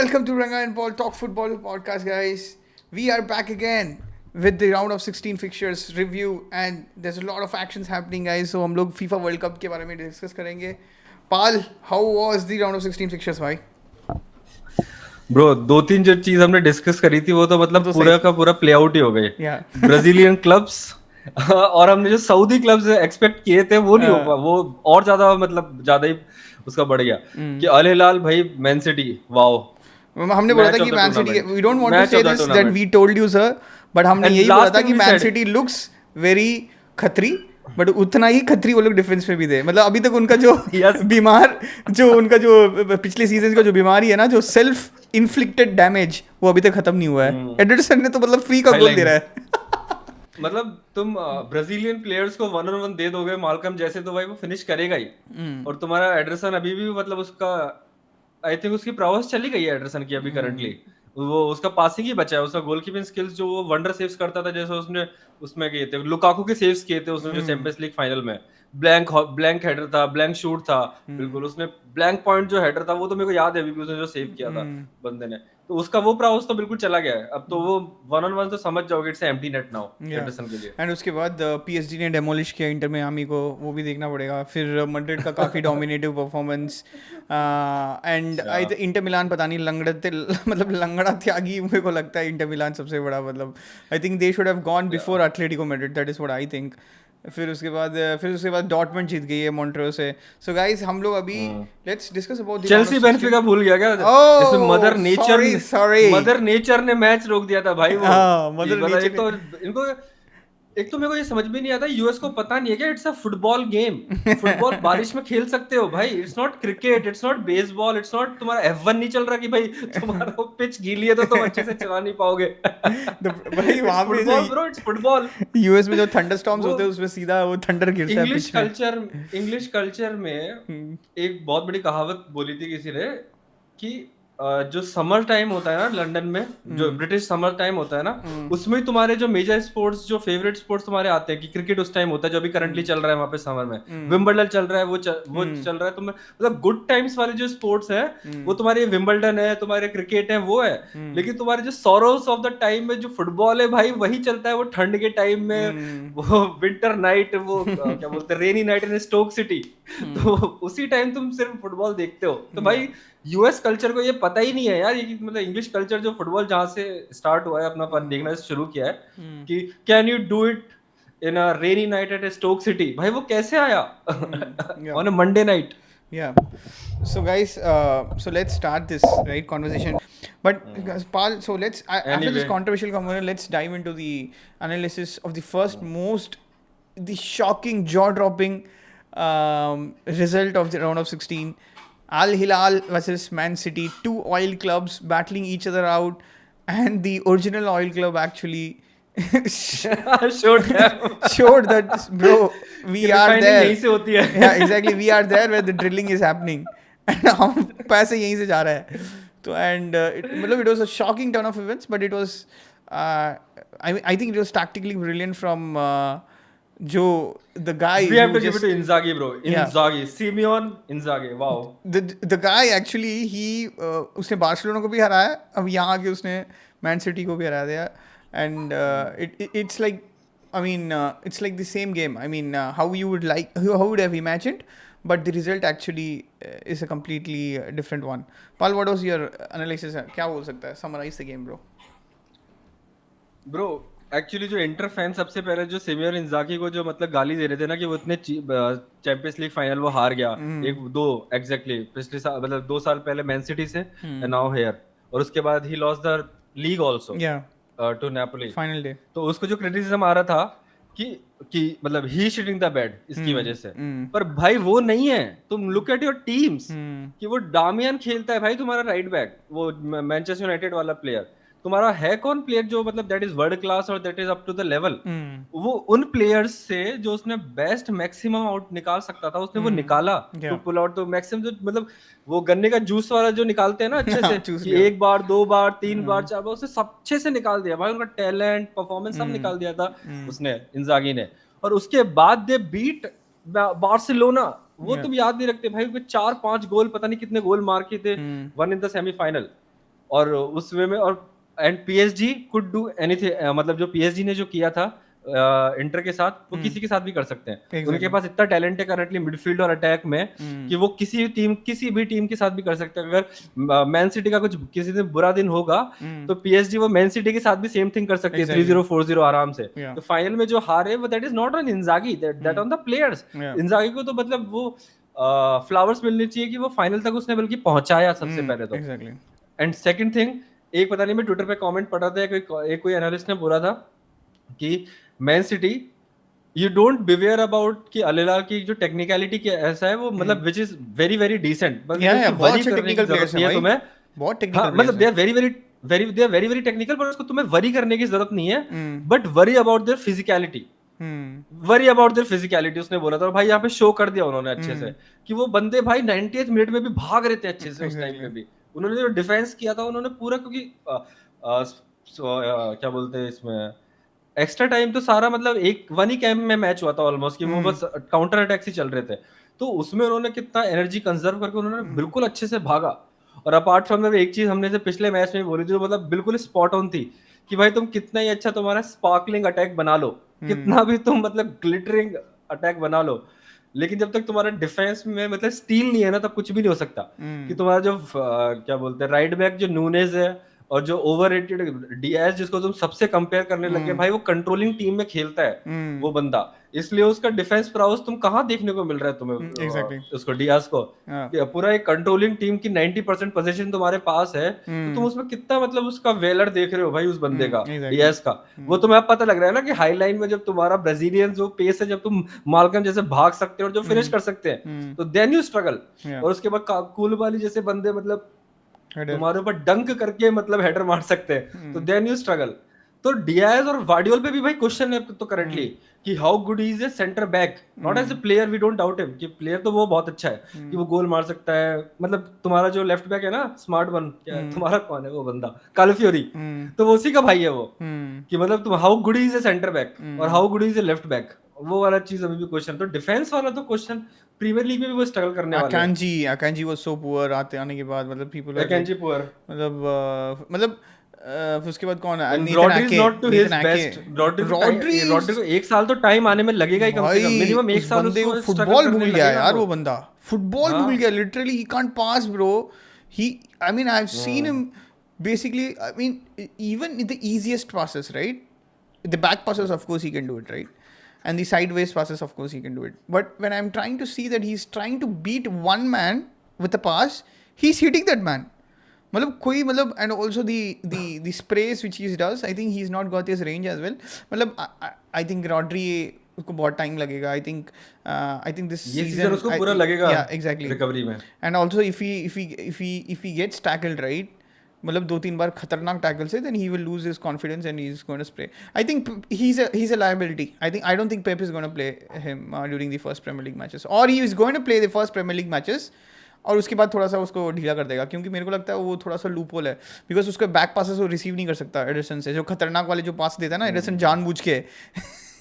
Welcome to Ranga and Paul Talk Football podcast, guys. We are back again with the round of 16 fixtures review, and there's a lot of actions happening, guys. So हम लोग FIFA World Cup के बारे में discuss करेंगे. Pal, how was the round of 16 fixtures, भाई? Bro दो तीन जो चीज हमने डिस्कस करी थी वो तो मतलब पूरा का पूरा प्ले आउट ही हो गए. ब्राजीलियन क्लब्स और हमने जो सऊदी क्लब्स एक्सपेक्ट किए थे वो नहीं हो पाया. वो और ज्यादा मतलब ज्यादा ही उसका बढ़ गया कि अल हिलाल भाई मैन सिटी वाओ. हमने बोला था कि Man City we don't want to say this that we told you sir but हमने यही बोला था कि मैन सिटी लुक्स वेरी खतरी बट उतना ही खतरी वो लोग डिफेंस में भी थे. मतलब अभी तक उनका जो बीमार जो उनका जो पिछले सीजन का जो बीमारी है ना, जो सेल्फ इन्फ्लिक्टेड डैमेज, वो अभी तक खत्म नहीं हुआ है. एडरसन ने तो मतलब फ्री का गोल दे रहा है. मतलब तुम ब्राजीलियन प्लेयर्स को 1-on-1 दे दोगे मालकम जैसे तो भाई वो फिनिश करेगा ही. और तुम्हारा एडरसन अभी भी मतलब उसका आई थिंक उसकी प्रॉवर्स चली गई है एडरसन की अभी करंटली. वो उसका पासिंग ही बचा है. उसका गोलकीपिंग स्किल्स जो वो वंडर सेव्स करता था जैसे उसने उसमें किए थे लुकाकू के सेव्स किए थे उसने जो चैंपियंस लीग फाइनल में. ब्लैंक हेडर था, ब्लैंक शूट था. बिल्कुल उसने ब्लैंक पॉइंट जो हेडर था वो तो मेरे को याद है अभी भी उसने जो सेव किया था बंदे ने. तो उसका वो प्राउस तो बिल्कुल चला गया है. अब तो वो 1-on-1 तो समझ जाओगे it's empty net now Anderson के लिए. एंड उसके बाद पीएसजी ने डेमोलिश किया इंटर मियामी को, वो भी देखना पड़ेगा. फिर मैड्रिड का काफी dominative performance and I Inter Milan पता नहीं लंगड़ते मतलब लंगड़ा त्यागी मेरे को लगता है इंटर मिलान सबसे बड़ा. मतलब आई think they should have gone before Atletico Madrid, that is what I think. फिर उसके बाद डॉर्टमंड जीत गई है मॉन्ट्रियो से. सो गाइस हम लोग अभी लेट्स डिस्कस अबाउट चेल्सी बेंफिका भूल गया क्या? इसमें मदर नेचर ने मैच रोक दिया था भाई. वो मदर नेचर तो इनको एक तो मेरे को ये समझ में नहीं आता यूएस को पता नहीं है क्या it's a football game. Football बारिश में खेल सकते हो भाई. It's not cricket, it's not baseball, it's not तुम्हारा F1 नहीं चल रहा कि भाई तुम्हारा वो पिच गीली है तो तुम अच्छे से चला नहीं पाओगे. भाई वहां पे football bro, it's football. US में जो थंडरस्टॉर्म्स होते हैं उसमें सीधा वो थंडर गिरता है. इंग्लिश कल्चर में एक बहुत बड़ी कहावत बोली थी किसी ने कि जो समर टाइम होता है ना लंदन में, जो ब्रिटिश समर टाइम होता है ना, उसमें तुम्हारे जो मेजर स्पोर्ट्स जो फेवरेट स्पोर्ट्स तुम्हारे आते हैं कि क्रिकेट उस टाइम होता है जो अभी करंटली चल रहा है वहां पे समर में. विंबलडन चल रहा है वो चल रहा है. तुम्हें मतलब गुड टाइम्स वाले जो स्पोर्ट्स है वो तुम्हारे विंबलडन है, तुम्हारे क्रिकेट है वो है. लेकिन तुम्हारे जो सॉरोस ऑफ द टाइम में जो फुटबॉल है भाई वही चलता है. वो ठंड के टाइम में वो विंटर नाइट, वो क्या बोलते हैं rainy night in stock city. तो उसी टाइम तुम सिर्फ फुटबॉल देखते हो. तो भाई यूएस कल्चर को ये पता ही नहीं है यार ये मतलब इंग्लिश कल्चर जो फुटबॉल जहां से स्टार्ट हुआ है अपना देखना शुरू किया है कि can you do it in a rainy night at Stoke City. भाई वो कैसे आया on a Monday night. Yeah. So guys, so let's start this right conversation. But Paul, so after this controversial conversation, let's dive into the analysis of the first the shocking, jaw-dropping result of the round of 16. Al Hilal versus Man City, two oil clubs battling each other out, and the original oil club actually showed that bro we are there. यहीं से होती है. Yeah, exactly, we are there where the drilling is happening and हम पैसे यहीं से जा रहा है. तो and मतलब it was a shocking turn of events, but it was I think it was tactically brilliant from जो the guy we have to give it to Inzaghi bro. Simeon Inzaghi, wow. The guy actually he उसने Barcelona को भी हराया, अब यहाँ आके उसने man city को भी हरा दिया. And it's like I mean it's like the same game. I mean how would have imagined, but the result actually is a completely different one. Paul, what was your analysis? क्या बोल सकता है? Summarize the game, bro. Actually जो inter fan सबसे पहले जो Simeon इंजागी को जो मतलब गाली दे रहे थे ना कि वो इतने चैंपियंस लीग फाइनल वो हार गया एग्जैक्टली पिछले साल मतलब 2 साल पहले मैन सिटी से एंड नाउ हियर. और उसके बाद ही lost the league also to Napoli final day. तो उसको जो क्रिटिसिज्म आ रहा था कि मतलब ही शिटिंग द बेड इसकी वजह से. पर भाई वो नहीं है. तुम लुक एट योर टीम्स कि वो डामियन खेलता है भाई तुम्हारा राइट बैक, वो मैनचेस्टर यूनाइटेड वाला प्लेयर. तुम्हारा है कौन प्लेयर जो मतलब दैट इज वर्ल्ड क्लास और that is up to the level. वो उन प्लेयर्स से जो उसने बेस्ट मैक्सिमम आउट निकाल सकता था उसने वो निकाला टू पुल आउट. तो मैक्सिमम जो मतलब वो गन्ने का जूस वाला जो निकालते हैं ना अच्छे से कि 1 बार 2 बार 3 बार 4 बार उसने सब अच्छे से निकाल दिया भाई. उनका टैलेंट परफॉर्मेंस सब निकाल दिया था उसने इंजागी ने. और उसके बाद दे बीट बार्सिलोना. वो तुम याद नहीं रखते भाई 4-5 गोल पता नहीं कितने गोल मार के थे वन इन द सेमीफाइनल. और उस वे में, और and PSG could do anything, मतलब जो पीएसजी ने जो किया था इंटर के साथ, वो किसी के साथ भी कर सकते हैं। उनके Exactly. पास इतना टैलेंट है करंटली मिडफील्ड और अटैक में कि वो किसी भी टीम के साथ भी कर सकते हैं। अगर मैन सिटी का कुछ किसी दिन बुरा दिन होगा तो पीएसजी वो मैन सिटी के साथ भी सेम थिंग कर सकती है, Exactly. 3-0 4-0 आराम से। Yeah. तो फाइनल में जो हारे वो that is not on इंजागी, that on the players. Yeah. इंजागी को तो मतलब वो फ्लावर्स मिलनी चाहिए कि वो फाइनल तक उसने बल्कि पहुंचाया सबसे पहले तो। Exactly. एंड सेकंड थिंग, एक पता नहीं मैं ट्विटर पे कमेंट पढ़ रहा था, कोई एनालिस्ट ने बोला था कि Man city, you don't beware about कि अल-हिलाल की जो टेक्निकलिटी की ऐसा है वो, मतलब which is very very decent, मतलब Yeah, उसकी yeah, बहुत वरी अच्छे करने की टेक्निकल जरूरत प्लेयर्स हैं नहीं है भाई, तुम्हें। बहुत हाँ, टेक्निकल मतलब प्लेयर्स दे हैं। आर वेरी वेरी टेक्निकल, पर उसको तुम्हें वरी करने की जरूरत नहीं है, hmm but worry about their physicality. Hmm worry about their physicality उसने बोला था, और भाई यहाँ पे शो कर दिया उन्होंने अच्छे से कि वो बंदे भाई 90th मिनट में भी भाग रहे थे अच्छे से। उस टाइम पे एग्जैक्टली। भी उन्होंने जो डिफेंस किया था उन्होंने पूरा, क्योंकि क्या बोलते हैं इसमें, एक्स्ट्रा टाइम तो सारा मतलब एक वन ही कैंप में मैच हुआ था ऑलमोस्ट, कि वो बस काउंटर अटैक्स ही चल रहे थे। तो उसमें उन्होंने कितना एनर्जी कंजर्व करके उन्होंने बिल्कुल अच्छे से भागा। और अपार्ट फ्रॉम एक चीज हमने से पिछले मैच में बोली थी, जो मतलब बिल्कुल स्पॉट ऑन थी, कि भाई तुम कितना ही अच्छा तुम्हारा स्पार्कलिंग अटैक बना लो, कितना भी तुम मतलब ग्लिटरिंग अटैक बना लो, लेकिन जब तक तुम्हारा डिफेंस में मतलब स्टील नहीं है ना, तब कुछ भी नहीं हो सकता। कि तुम्हारा जो क्या बोलते हैं राइट बैक जो नूनेज है, और जो ओवररेटेड डीएस जिसको तुम सबसे कंपेयर करने लगे, भाई वो कंट्रोलिंग टीम में खेलता है वो बंदा, इसलिए उसका डिफेंस प्राउस तुम कहाँ देखने को मिल रहा है तुम्हें, एग्जैक्टली। उसको डियास को। हाँ। कि पूरा एक कंट्रोलिंग टीम की 90% पोजीशन तुम्हारे पास है, तो तुम उसमें कितना मतलब उसका वेलर देख रहे हो भाई उस बंदे का, एग्जैक्टली। डीएस का। वो तुम्हें अब पता लग रहा है ना कि हाई लाइन में जब तुम्हारा ब्राजीलियन जो पेस है, जब तुम मालकम जैसे भाग सकते हो और जो फिनिश कर सकते हैं, तो देन यू स्ट्रगल। और उसके बाद कूलबाली जैसे बंदे मतलब हेडर। तुम्हारे ऊपर डंक करके मतलब हेडर मार सकते हैं, तो देन यू स्ट्रगल। तो डियाज और वार्डियोल पे भी भाई क्वेश्चन है तो करंटली, कि how good is a centre back, not as a player, we don't doubt him कि प्लेयर तो वो बहुत अच्छा है कि वो गोल मार सकता है। मतलब तुम्हारा जो लेफ्ट बैक है ना, स्मार्ट वन, क्या है तुम्हारा, कौन है वो बंदा, कालफ्योरी, तो वो उसी का भाई है वो। कि मतलब तुम how good is a centre back और how good is a left back, वो वाला चीज अभी भी क्वेश्चन। तो डिफेंस वाला तो क्वेश्चन प्रीमियर लीग में भी वो स्ट्रगल करने वाले हैं। अकांजी वाज सो पुअर आने के बाद, मतलब पीपल आर लाइक, एकेंजी पुअर, मतलब फिर उसके बाद कौन है, एंड नेथन रॉड्री इज आके। नॉट टू हिज नेथन आके। बेस्ट। रॉड्री को रॉड्री रॉड्री को एक साल तो टाइम आने में लगेगा ही, कम से कम भाई मिनिमम एक उस साल बंदे को उसको स्ट्रगल फुटबॉल करने भूल गया लगेगा यार, वो। वो बंदा फुटबॉल भूल हाँ। गया literally. He can't pass bro. He, I mean I have seen him basically, I mean, even in the easiest passes, right? The back passes, of course, he can do it, right? And the sideways passes, of course, he can do it. But when I'm trying to see that he's trying to beat one man with a pass, he's hitting that man. मतलब कोई मतलब, and also the sprays which he does, I think he's not got his range as well. मतलब I think Rodri उसको बहुत time लगेगा। I think this ये season season, उसको पूरा लगेगा yeah, exactly. रिकवरी में। And also if he gets tackled right, मतलब 2-3 बार खतरनाक टैकल से, then he will lose his confidence and he's going to spray. I think he's a liability. I don't think Pep is going to play him during the first Premier League matches, or he is going to play the first Premier League matches और उसके बाद थोड़ा सा उसको ढीला कर देगा, क्योंकि मेरे को लगता है वो थोड़ा सा लूपहोल है, बिकॉज उसके बैक पासेस वो रिसीव नहीं कर सकता एडरसन से, जो खतरनाक वाले जो पास देता है ना एडरसन जानबूझ के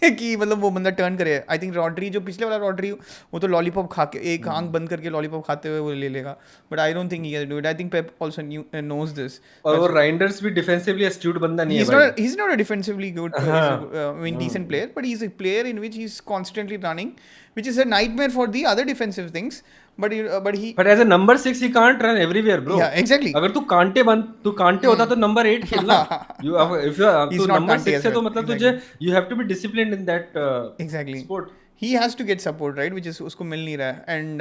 कि मतलब वो बंदा टर्न करे। आई थिंक रॉड्री, जो पिछले वाला रॉड्री, वो तो लॉलीपॉप खा के एक आंख बंद करके लॉलीपॉप खाते हुए वो ले लेगा, but I don't think he can do it. I think Pep also knows this. और वो राइंडर्स भी डिफेंसिवली एस्ट्यूट बंदा नहीं है He's भाई। not. He's not a defensively good. I mean, decent player, but he's a player in which he's constantly running, which is a nightmare for the other defensive things. But he. But as a number 6 he can't run everywhere bro. Yeah, exactly. अगर तू कांटे होता तो number 8 खेलना। You if He's तू not number Kante 6 as है well. तो मतलब Exactly. तुझे you have to be disciplined in that Exactly. Sport. He has to get support, right? Which is उसको मिल नहीं रहा है, and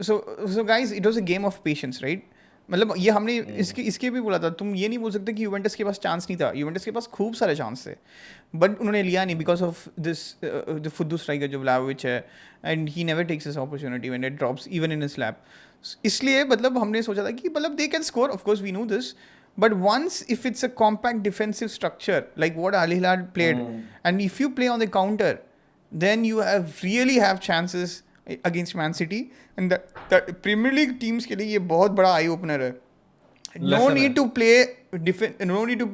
so guys, it was a game of patience, right? मतलब ये हमने इसके भी बोला था, तुम ये नहीं बोल सकते कि यूवेंटस के पास चांस नहीं था। यूवेंटस के पास खूब सारे चांस थे, बट उन्होंने लिया नहीं बिकॉज ऑफ दिस द फुद्दू स्ट्राइकर जो व्लाहोविच है, and he never takes this opportunity when it drops even in his lap. इसलिए मतलब हमने सोचा था कि मतलब they can score, of course we know this, but once if it's a compact defensive structure like what Al Hilal played, and if you play on the counter, then you really have chances against Man City, and that Premier League teams के लिए ये बहुत बड़ा eye opener है। No need to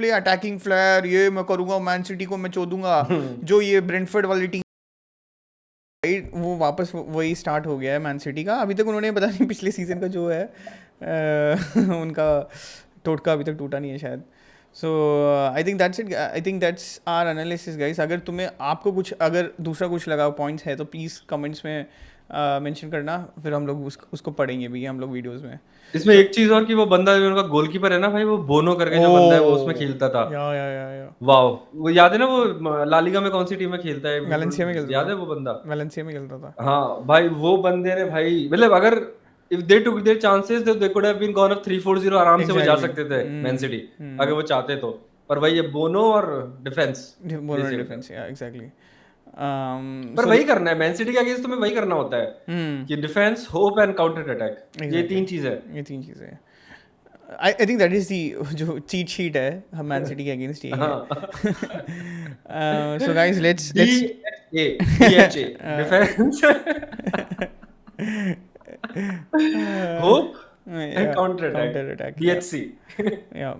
play attacking flair, ये मैं करूँगा Man City को मैं चोदूंगा, जो ये ब्रेंटफोर्ड वाली टीम वो वापस वही स्टार्ट हो गया है मैन सिटी का। अभी तक उन्होंने पता नहीं पिछले सीजन का जो है उनका टोटका अभी तक टूटा नहीं है शायद. So I think that's it. I think that's our analysis guys. अगर तुम्हें आपको कुछ अगर दूसरा कुछ लगा पॉइंट्स है तो प्लीज़ कमेंट्स में मेंशन करना, फिर हम लोग उसको पढ़ेंगे भी हम लोग वीडियोस में. इसमें एक चीज और कि वो बंदा जो उनका गोलकीपर है ना भाई, वो बोनो करके जो बंदा है वो उसमें खेलता था. या वाह, वो याद है ना, वो लालिगा में कौन सी टीम में खेलता है, वैलेंसिया में खेलता याद था. है वो बंदा? वैलेंसिया में खेलता था. हाँ भाई, वो बंदे ने भाई, मतलब अगर if they took their chances they could have been gone up 3-4-0 आराम से वो जा Exactly. सकते थे मैन सिटी, अगर वो चाहते तो. पर भाई ये बोनो और डिफेंस, बोनो डिफेंस, या एग्जैक्टली. पर वही करना है मैन सिटी के अगेंस्ट, तुम्हें वही करना होता है कि defence, hope and counter attack. ये तीन चीज है. ये तीन चीज़ें हैं. I think that is the जो चीट शीट है हम मैन सिटी के अगेंस्ट यही है. So guys let's DHA defence, hope and counter attack, DHC. या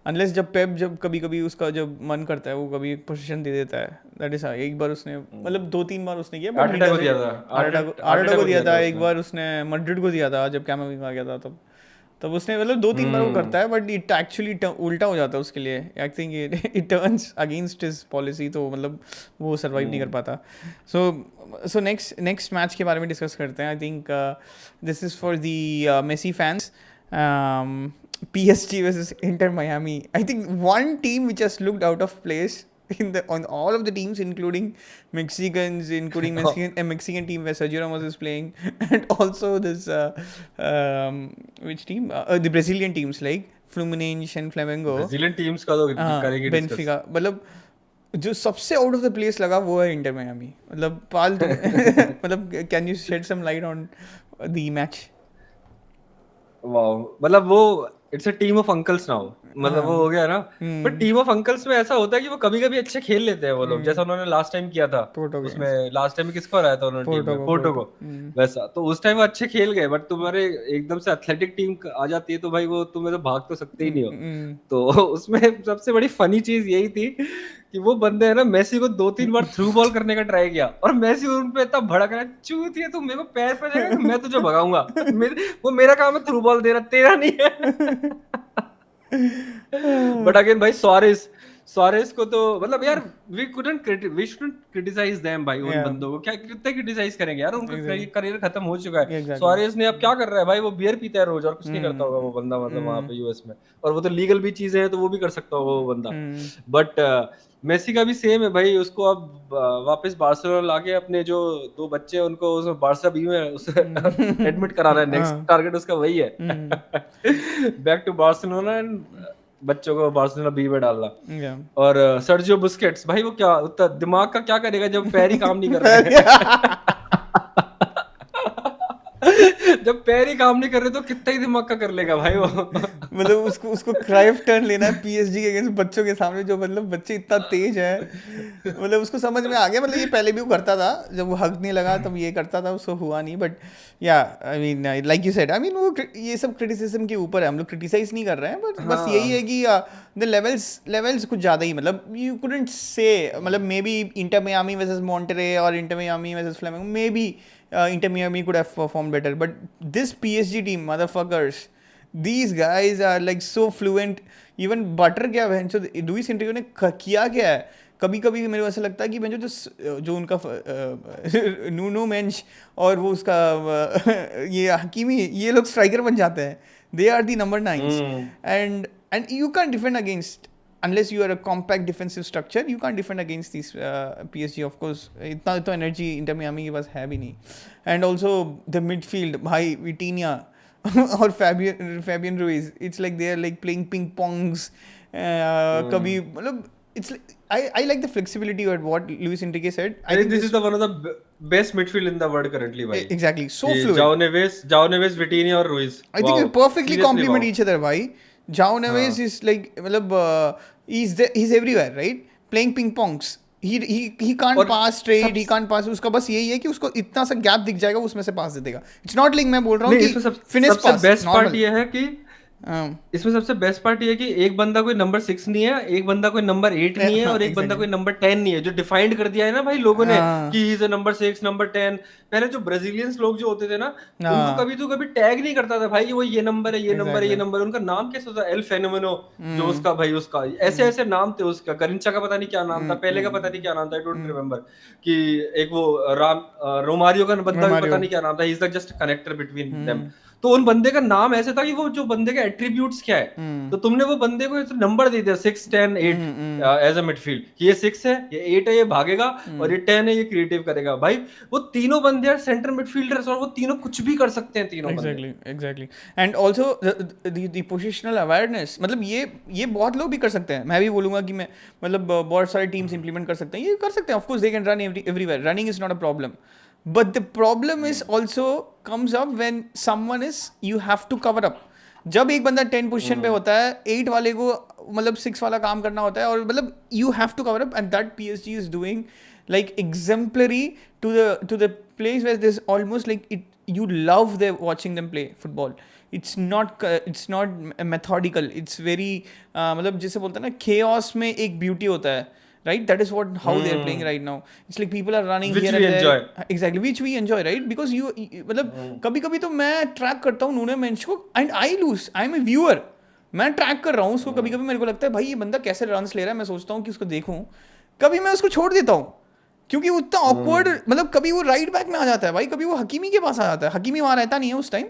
अनलेस जब पेप जब कभी कभी उसका जब मन करता है वो कभी एक पोजीशन दे देता है. दैट इज एक बार उसने मतलब 2-3 बार उसने किया. आर्टेटा को दिया था, आर्टेटा को दिया था एक बार, उसने मैड्रिड को दिया था जब कैमाविंगा आ गया था. तब उसने मतलब 2-3 बार वो करता है, बट इट एक्चुअली उल्टा हो जाता है उसके लिए. I think it turns against his policy, तो मतलब वो सर्वाइव नहीं कर पाता. सो नेक्स्ट मैच के बारे में डिस्कस करते हैं. I think this is for the Messi fans. PSG versus Inter Miami. I think one team which has looked out of place on all of the teams, including Mexicans, including Mexican team where Sergio Ramos is playing, and also this which team? The Brazilian teams like Fluminense and Flamengo. Brazilian teams का तो करेंगे discuss. Benfica. मतलब जो सबसे out of the place लगा वो है inter Miami. मतलब पाल मतलब can you shed some light on the match? Wow, मतलब वो it's a team of uncles now, मतलब वो हो गया ना. बट टीम ऑफ अंकल्स में ऐसा होता है कि वो कभी कभी अच्छे खेल लेते हैं वो लोग, जैसा उन्होंने लास्ट टाइम किया था. उसमें लास्ट टाइम किसको हराया था उन्होंने टीम में? पोर्टो को. वैसा तो उस टाइम वो अच्छे खेल गए, बट तुम्हारे एकदम से एथलेटिक टीम आ जाती है तो भाई वो तुम्हें तो भाग तो सकते ही नहीं हो. तो उसमें सबसे बड़ी फनी चीज यही थी कि वो बंदे है ना, मेसी को 2-3 बार थ्रू बॉल करने का ट्राई किया और मेसी उन पे इतना भड़क रहा है, चूतिया तू मेरे को पैर पे देगा, मैं तुझे भगाऊंगा. वो मेरा काम है थ्रू बॉल देना, तेरा नहीं है. बट अगेन भाई सुआरेज को तो मतलब यार वी शुडंट क्रिटिसाइज देम भाई. उन बंदों को क्या कितने क्रिटिसाइज करेंगे यार, उनका करियर खत्म हो चुका है. सुआरेज ने अब क्या कर रहा है भाई, वो बियर पीता है रोज और कुछ नहीं करता होगा वो बंदा, मतलब वहां पे यूएस में. और वो तो लीगल भी चीजें हैं तो वो भी कर सकता होगा वो बंदा. बट मेसी का भी सेम है भाई. उसको अब वापस बार्सिलोना लाके अपने जो 2 बच्चे हैं उनको उसमें बार्सा बी में उसे एडमिट कराना है. नेक्स्ट टारगेट उसका वही है, बैक टू बार्सिलोना एंड बच्चों को बार्सिलोना बी में डालना. और सर्जियो बुस्केट्स भाई, वो क्या उतना दिमाग का क्या करेगा जब पैर ही काम नहीं कर रहे. जब पैर ही काम नहीं कर रहे तो कितना ही दिमाग का कर लेगा भाई वो. मतलब उसको क्राइव टर्न लेना है PSG के अगेंस्ट बच्चों के सामने, जो मतलब बच्चे इतना तेज है. मतलब उसको समझ में आ गया. मतलब ये पहले भी वो करता था, जब वो हक नहीं लगा तब ये करता था, उसको हुआ नहीं. बट या I mean like you said, I mean वो ये सब क्रिटिसिज्म के ऊपर है, हम लोग क्रिटिसाइज नहीं कर रहे हैं. बस यही है कि द लेवल्स कुछ ज़्यादा ही, मतलब यू कुडंट से, मतलब मे be Inter Miami versus Monterrey और Inter Miami versus Flamengo, may be Inter Miami could have performed better, but this PSG team, motherfuckers, these guys are like so fluent. Even Butter क्या है जो Luis Enrique ने किया क्या है. कभी कभी मेरे को ऐसा लगता है कि जो उनका नूनो मेंच और वो उसका ये हकीमी, ये लोग स्ट्राइकर बन जाते हैं. They are the number 9s, and you can't defend against. Unless you are a compact defensive structure, you can't defend against these PSG. Of course, इतना तो energy Inter Miami के पास है भी नहीं. And also the midfield, भाई Vitinha और Fabian Ruiz, it's like they are like playing ping pongs. कभी मतलब it's like, I like the flexibility of what Luis Enrique said. I think this is the one of the best midfield in the world currently, भाई. Exactly, so fluid. Jao Neves, Vitinha और Ruiz. I think they perfectly complement each other, भाई. Jao Neves is like मतलब he's everywhere, right? Playing ping pongs. He can't pass straight, he can't pass. उसका बस यही है कि उसको इतना सा गैप दिख जाएगा, उसमें से पास दे देगा. It's not like मैं बोल रहा हूँ कि फिनिश पास. बेस्ट पार्ट ये है कि इसमें सबसे बेस्ट पार्ट ये है कि एक बंदा कोई नंबर 6 नहीं है, एक बंदा कोई नंबर 8 नहीं है, और एक बंदा कोई नंबर 10 नहीं है, जो डिफाइंड कर दिया है ना भाई लोगों ने कि he is a number 6 number 10। पहले जो ब्राजीलियंस लोग जो होते थे ना, उनको कभी टैग नहीं करता था भाई, वो ये नंबर है, ये नंबर है, ये नंबर है। उनका नाम कैसे होता है, एल फेनोमेनो, जो उसका भाई उसका ऐसे ऐसे नाम थे उसका। गरिंचा का पता नहीं क्या नाम था, पहले का पता नहीं क्या नाम था, आई डोंट रिमेम्बर। कि एक वो रोमारियो का बंदा भी पता नहीं क्या नाम था, he is just connector between them. तो उन बंदे का नाम ऐसे था कि वो जो बंदे का एट्रीब्यूट्स क्या है, तो तुमने वो बंदे को नंबर दे दिया 6 10 8 एज अ मिडफील्ड, कि ये 6 है, ये 8 है, ये भागेगा, और ये 10 है, ये क्रिएटिव करेगा। भाई वो तीनों बंदे यार सेंटर मिडफील्डर्स, और वो तीनों कुछ भी कर सकते हैं तीनों बंदे। Exactly and also the positional awareness, मतलब ये बहुत लोग भी कर सकते हैं। मैं भी बोलूंगा कि मैं मतलब बहुत सारे टीम्स इंप्लीमेंट कर सकते हैं, ये कर सकते हैं। Of course they can run everywhere, running is not a problem, but the problem is also comes up when someone is you have to cover up. जब एक बंदा 10 पोजीशन पे होता है, 8 वाले को मतलब 6 वाला काम करना होता है, और मतलब you have to cover up, and that PSG is doing like exemplary to the place where there's almost like it, you love the watching them play football. It's not methodical, it's very मतलब जैसे बोलते हैं ना, chaos में एक beauty होता है, right? That is how they are playing right now. It's like people are running Which here we and enjoy. there. Exactly, which we enjoy, right? Because मतलब कभी कभी तो मैं ट्रैक करता हूँ नूने मेंस को, and I lose, I am a viewer, मैं track कर रहा हूँ उसको। कभी कभी मेरे को लगता है भाई ये बंदा कैसे रन्स ले रहा है, मैं सोचता हूँ कि उसको देखूँ, कभी मैं उसको छोड़ देता हूँ क्योंकि उतना ऑकवर्ड, मतलब कभी वो राइट बैक में आ जाता है भाई, कभी वो हकीमी के पास आ जाता है। हकीमी वहाँ रहता नहीं है उस टाइम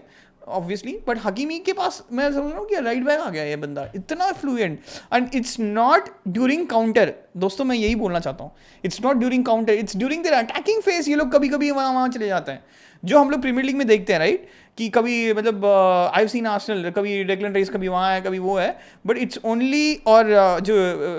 ऑब्वियसली, बट हकीमी के पास मैं समझ रहा हूँ कि राइट बैक आ गया ये बंदा, इतना fluent. And it's not during counter, दोस्तों मैं यही बोलना चाहता हूँ, it's not during counter, it's during their attacking phase. ये लोग कभी कभी वहाँ चले जाते हैं, जो हम लोग प्रीमियर लीग में देखते हैं, राइट? कि कभी मतलब आई हैव सीन आर्सेनल, कभी डेक्लन राइस कभी वहाँ है, कभी वो है, बट इट्स ओनली, और जो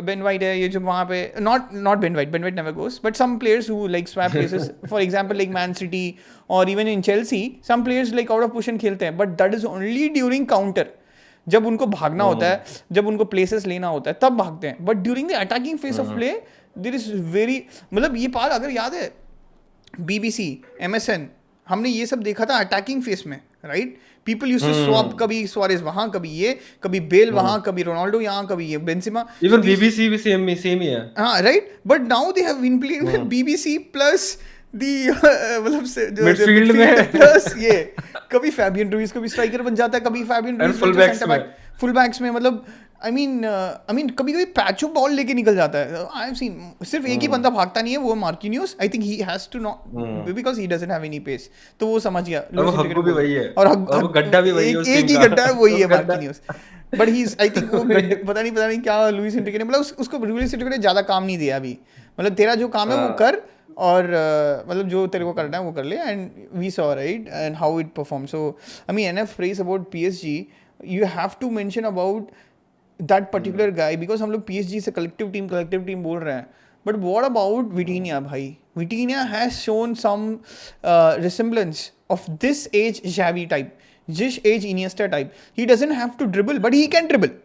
बेन वाइट है, ये जो वहाँ पे not Ben White never goes, but some players who like swap places, for example like Man City और even in Chelsea, some players like out of position खेलते हैं, but that is only during counter. जब उनको भागना होता है, जब उनको प्लेसेस लेना होता है, तब भागते हैं, but during the attacking phase of play there is very, मतलब ये पार अगर याद है BBC, MSN, हमने ये सब देखा था अटैकिंग फेस में, right? People used to swap, कभी सुआरेज वहां, कभी ये, कभी बेल वहां, कभी रोनाल्डो यहाँ, कभी ये बेंजेमा। इवन BBC भी सेम ही है। हाँ right, but now they have implemented BBC plus the मतलब से जो मिडफील्ड में प्लस ये, कभी फैबियन रूइज कभी स्ट्राइकर बन जाता है, कभी फैबियन रूइज फुल बैक्स में, मतलब आई मीन कभी कभी पैचो बॉल लेके निकल जाता है। आई हैव सीन, सिर्फ एक ही बंदा भागता नहीं है, वो Marquinhos, I think he has to not, because he doesn't have any pace, तो वो समझ गया। और हग्गू भी वही है, और वो गड्ढा भी वही है, एक ही गड्ढा है, वही है Marquinhos. But he I think वो पता नहीं क्या लुइस एनरिके ने, मतलब उसको लुइस एनरिके ने ज़्यादा काम नहीं दिया अभी, मतलब तेरा जो काम है वो कर, और मतलब जो तेरे को करना है वो कर ले, and we saw right and how it perform. So I mean enough praise about PSG, you have to mention about that particular guy, because हम लोग PSG से कलेक्टिव टीम बोल रहे हैं, बट व्हाट अबाउट विटीनिया भाई? Vitinha has shown some resemblance of this age Xavi type, this age Iniesta type. He doesn't have to dribble, but he can dribble,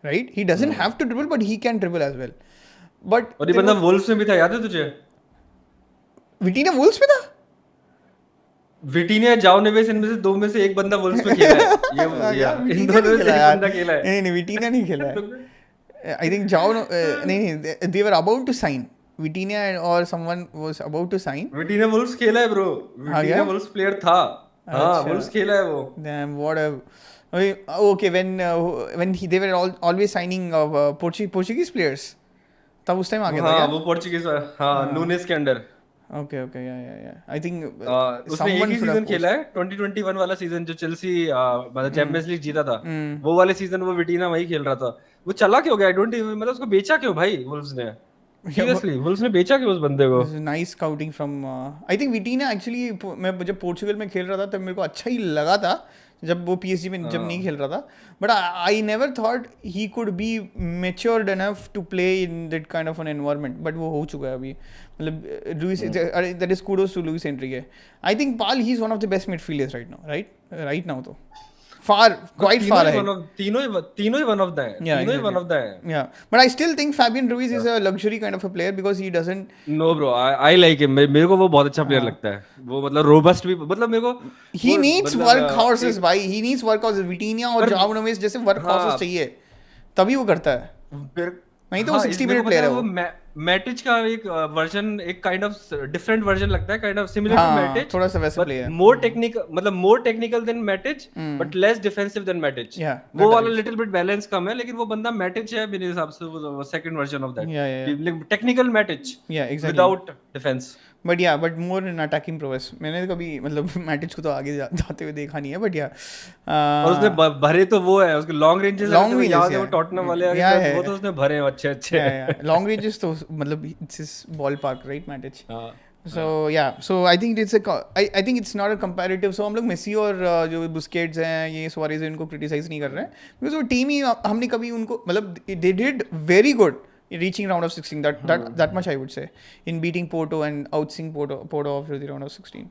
right? He doesn't have to dribble, but he can dribble as well. But और ये बंदा Wolves में भी था, याद है तुझे? विटीनिया Wolves में था? विटीनिया, जाओ नेवेस, इनमें से दो में से एक बंदा वुल्व्स में खेला है। ये इन दोनों में से एक बंदा खेला है। नहीं विटीनिया नहीं खेला है। I think जाओ नहीं, they were about to sign. Vitinha or someone was about to sign. विटीनिया Wolves खेला है ब्रो, विटीनिया वुल्व्स प्लेयर था। हाँ वुल्व्स खेला है वो। Damn, what a okay, when they were always signing of Portuguese players, तब उस टाइम आ गया था क्या? वो पोर्चुगीज, हाँ नूनेस के under. Okay, yeah. I think उसने एक ही सीजन खेला है, 2021 वाला सीजन, जो चेल्सी मतलब चैंपियंस लीग जीता था, वो वाले सीजन वो विटीना वही खेल रहा था। वो चला क्यों गया? आई डोंट इवन, मतलब उसको बेचा क्यों भाई वुल्व्स ने? सीरियसली वुल्व्स ने बेचा क्यों उस बंदे को? Nice scouting from I think विटीना। Actually मैं जब पोर्चुगल में खेल रहा था तब मेरे को अच्छा ही लगा था, जब वो PSG में जब नहीं खेल रहा था, but I never thought he could be matured enough to play in that kind of an environment, but वो हो चुका है अभी। मतलब Luis, that is kudos to Luis Enrique. I think Paul, he is one of the best midfielders right now, right now तो far, quite far ahead. तीनों ही one of the हैं, Yeah, तीनों ही वन exactly. ऑफ द हैं. Yeah, but I still think Fabian Ruiz is a luxury kind of a player because he doesn't. No bro, I like him. मेरे को वो बहुत अच्छा प्लेयर लगता है. वो मतलब रोबस्ट भी, मतलब मेरे को He वो needs मतलब workhorses, एक भाई. He needs workhorses. Vitinha और पर Joao Neves जैसे workhorses हाँ चाहिए, तभी वो करता है. फिर नहीं तो वो हाँ 60 मेरे को मिनट पता प्लेयर है है वो वो. मैटिच का एक वर्जन, एक काइंड ऑफ डिफरेंट वर्जन लगता है, काइंड ऑफ सिमिलर टू हाँ, मैटिच थोड़ा सा वैसे बट प्लेयर. मोर टेक्निकल, मतलब more technical than Matic but less defensive than Matic. Yeah, वो that वाला is. लिटिल बिट बैलेंस कम है, लेकिन वो बंदा मैटिच है मेरे हिसाब से, वो second version of that, Yeah, yeah, yeah. कि technical Matic Yeah, exactly. Without defence. But या but more in attacking prowess. मैंने कभी मतलब मैटिच को तो आगे जाते हुए देखा नहीं है, बट या और उसने भरे तो वो है, उसके लॉन्ग रेंजेस लॉन्ग रहते हैं, रेंजेस. याद है वो टॉटनम वाले आगे या तो है वो तो उसने भरे हैं अच्छे अच्छे. या लॉन्ग रेंजेस तो मतलब it's his ballpark right Matic. हाँ So yeah, so I think I think it's not a comparative. So हम लोग मेसी और जो बुस्केट्स हैं, ये सुआरेज हैं, इनको क्रिटिसाइज नहीं कर रहे हैं because वो टीम ही हमने कभी उनको मतलब they did very good in reaching round of 16. That much I would say in beating Porto and outseeing Porto off to the round of 16.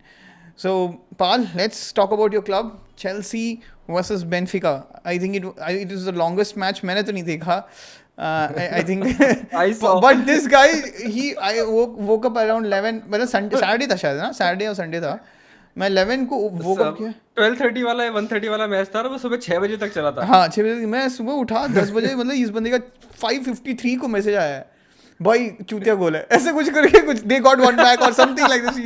So Paul, let's talk about your club, Chelsea versus Benfica. I think it was the longest match. मैंने तो नहीं देखा. I think I saw. but this guy I woke up around 11, मतलब Saturday था शायद ना, Saturday और Sunday था. मैं 11 को woke up किया. 12:30 वाला 1:30 वाला मैच था, वो सुबह 6 बजे तक चला था. हाँ 6 बजे. मैं सुबह उठा 10 बजे, मतलब इस बंदे का 5:53 को मैसेज आया है, भाई चूतिया गोल है, ऐसे कुछ करके कुछ they got one back or something like this.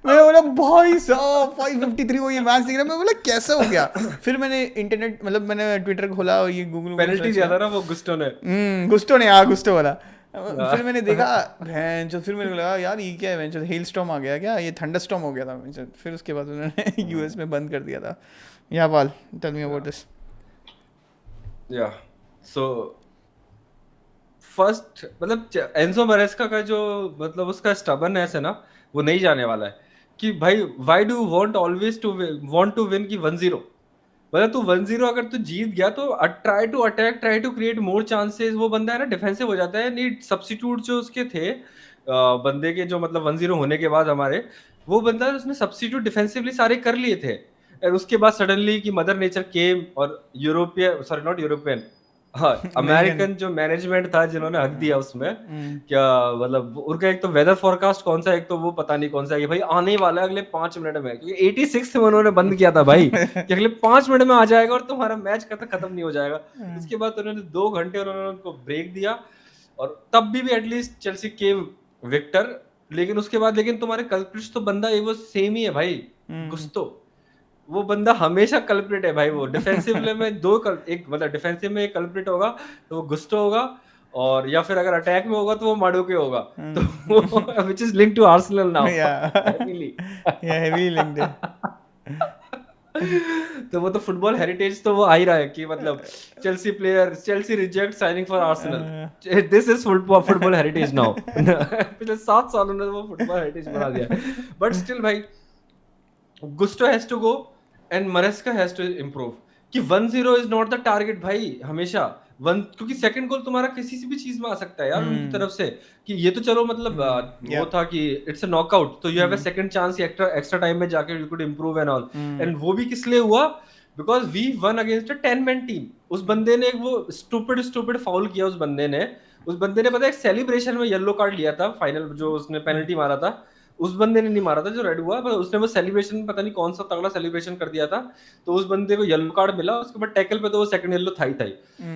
मैं बोला भाई साहब 5:53 को ये मैच दिख रहा है. मैं बोला कैसा हो गया. फिर मैंने इंटरनेट मतलब मैंने ट्विटर खोला और ये गूगल पेनल्टी दिया था ना वो गुस्टो ने. गुस्टो ने, हाँ गुस्टो वाला. फिर मैंने देखा भैंचो, फिर मेरे को लगा यार ये क्या है भैंचो, हेल स्टॉर्म आ गया क्या, ये थंडर स्टॉर्म हो गया था भैंचो. फिर उसके बाद उन्होंने यूएस में बंद कर दिया था. या पाल टेल मी अबाउट दिस. या सो फर्स्ट मतलब एंजो मरेस्का का जो मतलब उसका स्टबर्ननेस है ना, वो नहीं जाने वाला है कि भाई why do want always to want to win की 1-0. मतलब तू 1-0 अगर तू जीत गया तो try to attack, try to create more chances. वो बंदा है ना डिफेंसिव हो जाता है. नीड सब्स्टिट्यूट जो उसके थे बंदे के, जो मतलब 1-0 होने के बाद हमारे, वो बंदा उसने सब्स्टिट्यूट डिफेंसिवली सारे कर लिए थे. और उसके बाद सडनली कि मदर नेचर केम और यूरोपियन, सॉरी नॉट यूरोपियन, हाँ अमेरिकन जो मैनेजमेंट था जिन्होंने हक दिया उसमें. क्या मतलब उनका एक तो वेदर फोरकास्ट कौन सा, एक तो वो पता नहीं कौन सा है कि भाई आने वाला है अगले 5 मिनट में, क्योंकि 86 में उन्होंने बंद किया था भाई कि अगले 5 मिनट में आ जाएगा और तुम्हारा मैच खत्म नहीं हो जाएगा. उसके बाद उन्होंने 2 घंटे उन्होंने उनको ब्रेक दिया और तब भी एटलीस्ट चेल्सी के विक्टर. लेकिन उसके बाद लेकिन तुम्हारे कल्प्रिट्स तो बंदा ये वो सेम ही है भाई, गुस्तो. वो बंदा हमेशा कल्प्रिट है भाई. वो डिफेंसिव में एक मतलब डिफेंसिव में एक कल्प्रिट होगा तो वो गुस्टो होगा, और या फिर अगर अटैक में होगा तो वो माडुके होगा. तो which is linked to Arsenal now. heavily linked है. तो वो तो फुटबॉल हेरिटेज तो वो आ ही रहा है कि मतलब Chelsea reject signing for Arsenal. This is football heritage now. पिछले 7 सालों में वो फुटबॉल हेरिटेज बना दिया. बट स्टिल भाई Gusto has to go and Maresca has to improve. कि 1-0 इज नॉट द टारगेट भाई हमेशा. क्योंकि सेकंड गोल तुम्हारा किसी से भी चीज में आ सकता है यार उनकी तरफ से. कि ये तो चलो मतलब वो था कि इट्स अ नॉकआउट, तो you have a second chance extra time में जाके you could improve and all. And वो भी किस लिए हुआ, because we won against a 10-man team. उस बंदे ने एक वो स्टूपिड फाउल किया. उस बंदे ने पता है एक सेलिब्रेशन में येलो कार्ड लिया था फाइनल, जो उसने पेनल्टी मारा था. उस बंदे ने नहीं मारा था जो रेड हुआ, पर उसने वो सेलिब्रेशन पता नहीं कौन सा तगड़ा सेलिब्रेशन कर दिया था, तो उस बंदे को येलो कार्ड मिला. उसके बाद टैकल पे तो वो सेकंड येलो था ही.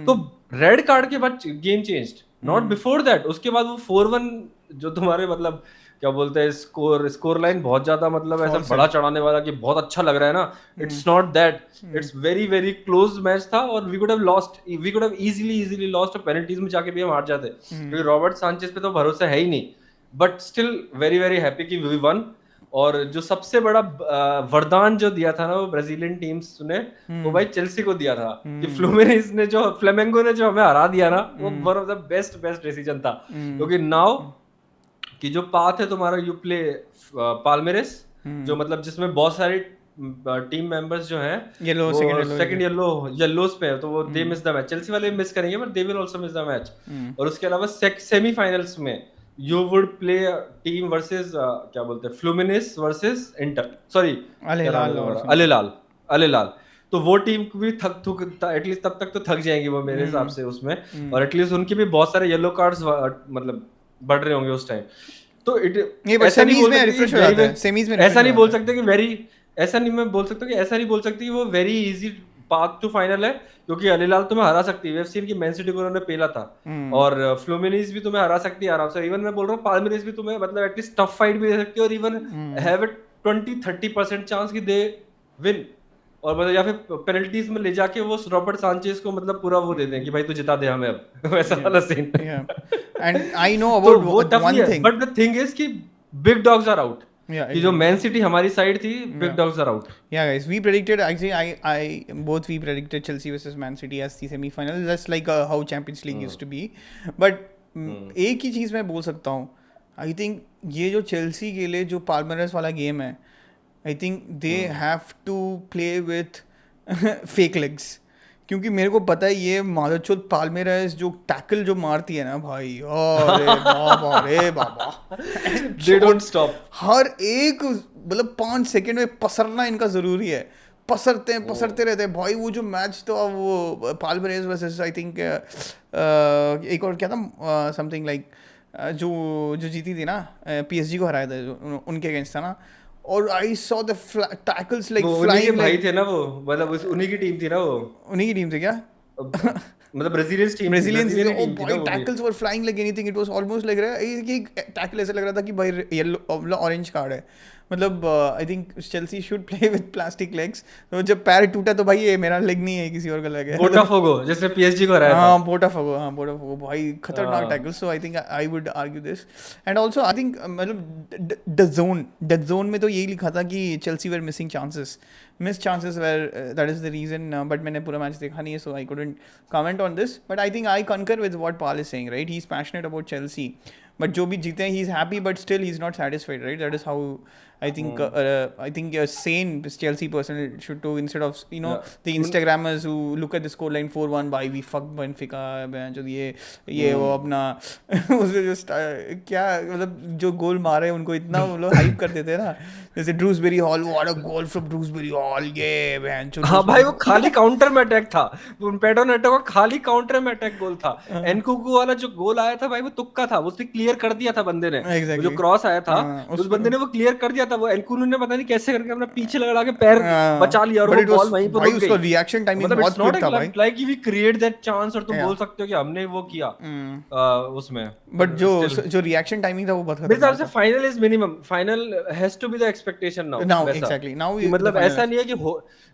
तो रेड कार्ड के बाद game changed, not before that. उसके बाद वो 4-1 जो तुम्हारे मतलब क्या बोलते हैं स्कोर लाइन बहुत ज्यादा मतलब ऐसा बड़ा चढ़ाने वाला कि बहुत अच्छा लग रहा है ना. It's not that. It's very very close match था और we could have easily lost. Penalties में जाके भी हम हार जाते क्योंकि रॉबर्ट सांचेज पे तो भरोसा है ही नहीं. But still very very happy कि वी वन. और जो सबसे बड़ा वरदान जो दिया था ना वो ब्राजीलियन टीम्स ने, वो भाई चेल्सी को दिया था कि फ्लेमेंगो ने जो हमें हरा दिया ना, वो one of the best decision था. क्योंकि नाउ कि जो पाथ है तुम्हारा, यू प्ले पाल्मेरेस, जो मतलब जिसमें बहुत सारे टीम मेंबर्स जो हैं सेकंड येलोस पे है, तो वो they miss the match. Chelsea वाले मिस करेंगे but they will also miss the match. और उसके अलावा सेमीफाइनल्स में you would play a team versus क्या बोलते हैं फ्लूमिनिस वर्सेस इंटर, सॉरी अलेलाल. तो वो टीम भी थक एटलीस्ट तब तक तो थक जाएंगी वो मेरे हिसाब से उसमें, और एटलीस्ट उनके भी बहुत सारे येलो कार्ड्स मतलब बढ़ रहे होंगे उस टाइम। तो ये बट ऐसा नहीं सेमीज बोल में सकते कि रिफ्रेश हो वेरी जाता है, सेमीज में रिफ्रेश ऐसा हो नहीं जाता बोल है। सकते कि वेरी, ऐसा नहीं मैं बोल सकता कि ऐसा नहीं बोल सकते कि वो very easy path to final है, क्योंकि अल हिलाल तुम्हें हरा सकती है, वेब की मैन सिटी को उन्होंने पेला था, और फ्लूमिनीज भी तुम्हें हरा सकती है आराम से, इवन मैं बोल रहा हूँ पाल्मेरिस भी तुम्हें मतलब एटलीस्ट टफ फाइट भी दे सकती है, और इवन हैव ए 20-30% चांस कि दे विन, और मतलब या फिर पेनल्टीज में ले जाके वो रॉबर्ट सांचेज को मतलब पूरा वो दे दें कि भाई तू जिता दे हमें अब वैसा Yeah, वाला सीन। yeah. And I know तो about वो टफ नहीं one है, thing. But the thing is कि big dogs are out, Yeah, कि जो exactly. मैन सिटी हमारी साइड थी, big Yeah. Dogs are out. Yeah, guys, we predicted actually. Both we predicted Chelsea versus Man City as the semi-final, just like how Champions League used to be. But एक ही चीज़ मैं बोल सकता हूँ, I think ये जो Chelsea के लिए जो पाल्मरस वाला गेम है, I think they have to play with fake legs, क्योंकि मेरे को पता है ये मादरचोद पाल्मेरास जो टैकल जो मारती है ना भाई, अरे बाबा दे डोंट स्टॉप। हर एक मतलब 5 सेकंड में पसरना इनका ज़रूरी है, पसरते रहते हैं भाई। वो जो मैच तो वो पाल्मेरास वर्सेस आई थिंक एक और क्या था समथिंग लाइक जो जो जीती थी ना, PSG को हराया था जो उनके अगेंस्ट था ना, और I saw the tackles like वो उन्हीं के फ्लाइंग भाई लाइक। थे ना वो, मतलब उन्हीं की टीम थी ना वो, उन्हीं की टीम थी क्या? मतलब ब्राजीलियंस टीम थी, ब्राजीलियंस ब्राजीलियन ओ टीम थी ना भाई, वो भी। Tackles were flying like anything, it was almost लग रहा है कि टैकल ऐसा लग रहा था कि भाई येलो ऑरेंज कार्ड है। मतलब I think Chelsea should play with plastic legs. तो जब पैर टूटा तो भाई ये मेरा लेग नहीं है, किसी और का लेग है। बोटाफोगो जिसने PSG को हराया था। हाँ बोटाफोगो भाई खतरनाक हाँ। Tackle. So I think I would argue this. And also I think मतलब द जोन में तो यही लिखा था कि Chelsea were missing chances, miss chances were, that is the reason. But मैंने पूरा मैच देखा नहीं है, so I couldn't comment on this, but I think I concur with what Paul is saying, right? He is passionate about Chelsea, but जो भी जीते हैं he is happy, but still he is not satisfied, right? That is how I think a sane Chelsea person should do, instead of Yeah. the Instagrammers who look at the scoreline 4-1 by we fucked Benfica, जो ये वो अपना उसे जो क्या मतलब जो गोल मारे उनको इतना वो लोग हाइप कर देते हैं ना, जैसे Dewsbury Hall, what a goal from Dewsbury Hall, ये बहन जो हाँ भाई, वो ड्रूसबेरी खाली काउंटर में अटैक था, पेडो नेटो का खाली काउंटर में अटैक गोल था। एनकुकू वाला जो गोल आया था भाई वो तुक्का था, उसने क्लियर कर दिया था बंदे ने, वो जो एग्जैक्टली क्रॉस आया था उस उस बंदे ने वो क्लियर कर दिया था, वो एनकुकू ने पता नहीं कैसे करके अपना पीछे लगा के पैर बचा लिया और बट वो इट बॉल वाज वहीं पर भाई रुक उसका गई। रिएक्शन टाइमिंग मतलब इट्स बहुत नॉट क्विक था भाई। Like we create that chance, और तुम Yeah. बोल सकते हो कि हमने वो किया उसमें, बट पर स्टिल जो रिएक्शन टाइमिंग था वो बहुत मेरे हिसाब खतरनाक से था। Final is minimum, final has to be the expectation now, now वैसा एग्जैक्टली नाउ कि द मतलब फाइनल। ऐसा नहीं है कि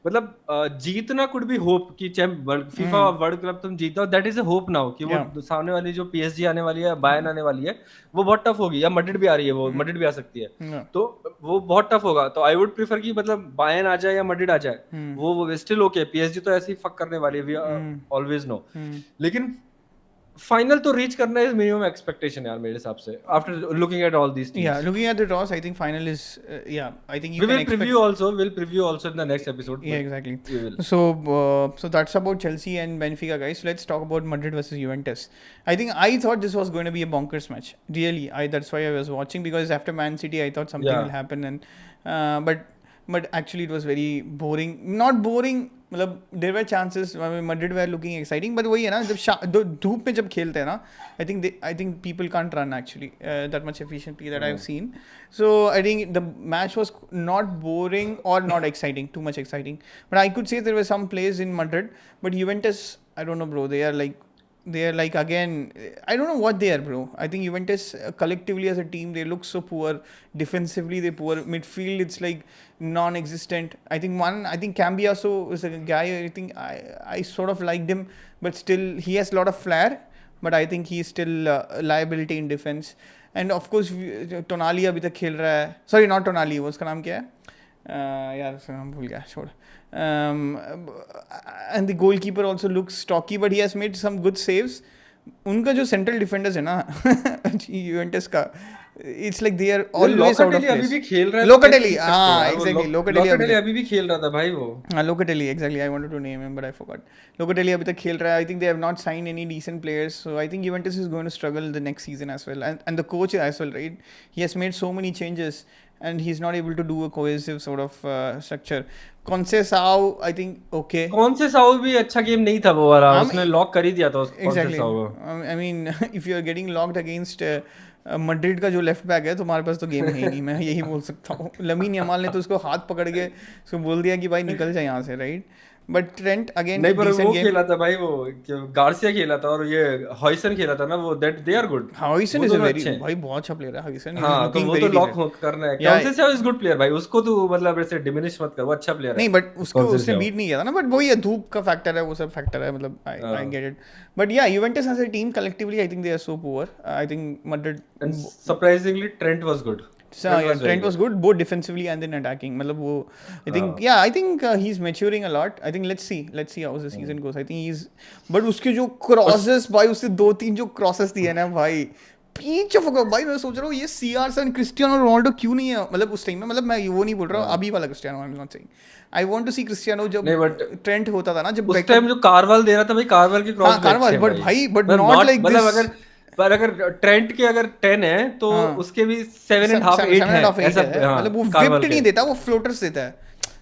मतलब जीतना कुड बी होप कि फीफा वर्ल्ड क्लब तुम जीतो, that is a hope now कि वो या सामने वाली जो PSG आने वाली है, बायर्न आने वाली है, वो बहुत टफ होगी, या मैड्रिड भी आ रही है, वो मैड्रिड भी आ सकती है, तो वो बहुत टफ होगा। तो आई वुड प्रीफर कि मतलब बायर्न आ जाए या मैड्रिड आ जाए, वो स्टिल ओके, PSG तो ऐसे ही फक करने वाली है, वी ऑलवेज नो, लेकिन फाइनल तो रीच करना इज मिनिमम एक्सपेक्टेशन यार मेरे हिसाब से, after looking at all these Yeah, teams. looking at the draws, I think final is I think you We can will expect. preview also in the next episode, Yeah, but exactly. we will. So that's about Chelsea and Benfica, guys. So let's talk about Madrid versus Juventus. I thought this was going to be a bonkers match. Really, that's why I was watching, because after Man City, I thought something will Yeah. happen, and but actually it was very boring. Not boring. मतलब there were chances, Madrid were looking exciting, but वही है ना, जब धूप में जब खेलते हैं ना, I think people can't run actually that much efficiently that I have seen. So I think the match was not boring or not exciting, too much exciting. But I could say there were some plays in Madrid, but Juventus, I don't know, bro. They are like again, I don't know what they are, bro. I think Juventus collectively as a team, they look so poor. Defensively, they poor. Midfield, it's like non-existent. I think Cambiaso is a guy. I think I sort of liked him, but still he has a lot of flair. But I think he's still liability in defense. And of course Tonali अभी तक खेल रहा है, sorry not टोनाली, वो उसका नाम क्या है यार, उसका नाम भूल गया, छोड़. And the goal keeper also looks stocky, but he has made some good saves. उनका जो सेंट्रल डिफेंडर्स है ना यूवेंटस का, it's like they are वो always out of लोकाटेली अभी place. भी खेल रहा है तो कैसे Locatelli, जीत सकते हो यार? वो exactly. Locatelli लोकाटेली अभी भी खेल रहा था भाई वो। Locatelli, exactly. I wanted to name him, but I forgot. Locatelli अभी तक खेल रहा है. I think they have not signed any decent players, so I think Juventus is going to struggle the next season as well. And the coach as well, right? He has made so many changes, and he's not able to do a cohesive sort of structure. Conceição, I think okay. कौन से साउ भी अच्छा game नहीं था वो वाला, हम उसने लॉक कर ही दिया था उसको, कौन से exactly. साउ। I mean, if you are getting locked against Madrid का जो लेफ्ट बैक है, तुम्हारे पास तो गेम है ही नहीं, मैं यही बोल सकता हूँ. लमीन यमाल ने तो उसको हाथ पकड़ के उसको बोल दिया कि भाई निकल जाए यहाँ से, राइट? बट ट्रेंट अगेन नहीं पर डिसेंट वो गेम. खेला था भाई, वो गार्सिया खेला था और ये हॉयसन खेला था ना, वो दैट दे आर गुड। हॉइसन वो इज अ दोनों वेरी अच्छे हैं। भाई बहुत अच्छा प्लेयर है हॉइसन. हाँ तो वो तो लॉक करना है। Yeah. कॉन्सेसाओ इज गुड प्लेयर भाई, उसको तो मतलब ऐसे डिमिनिश मत कर, वो अच्छा प्लेयर है। नहीं बट उसको उसने Conceição। बीट नहीं किया था ना. बट वही है, धूप का फैक्टर है, वो सब फैक्टर है, मतलब I get it. But yeah Juventus as a team collectively I think they are so poor. I think Madrid and surprisingly Trent was good. Trent was good both defensively and then attacking. मतलब वो I think he's maturing a lot. I think let's see how the season goes. I think he's but उसके जो crosses भाई, उससे 2-3 जो crosses दिए ना भाई, पीछे फको भाई. मैं सोच रहा हूँ ये CR7 क्रिस्टियानो रोनाल्डो क्यों नहीं है मतलब उस टाइम में. मतलब मैं वो नहीं बोल रहा हूँ अभी वाला Cristiano, I am not saying. I want to see Cristiano जब ट्रेंट होता था ना, जब उस टाइम जो कार्वाल दे रहा था भाई, कार्वाल की क्रॉस कार्वाल, बट भाई बट नॉट लाइक दिस. पर अगर ट्रेंट के अगर 10 है तो उसके भी 7.5 8 है ऐसा। मतलब वो विप्ड नहीं देता, वो फ्लोटर्स देता है.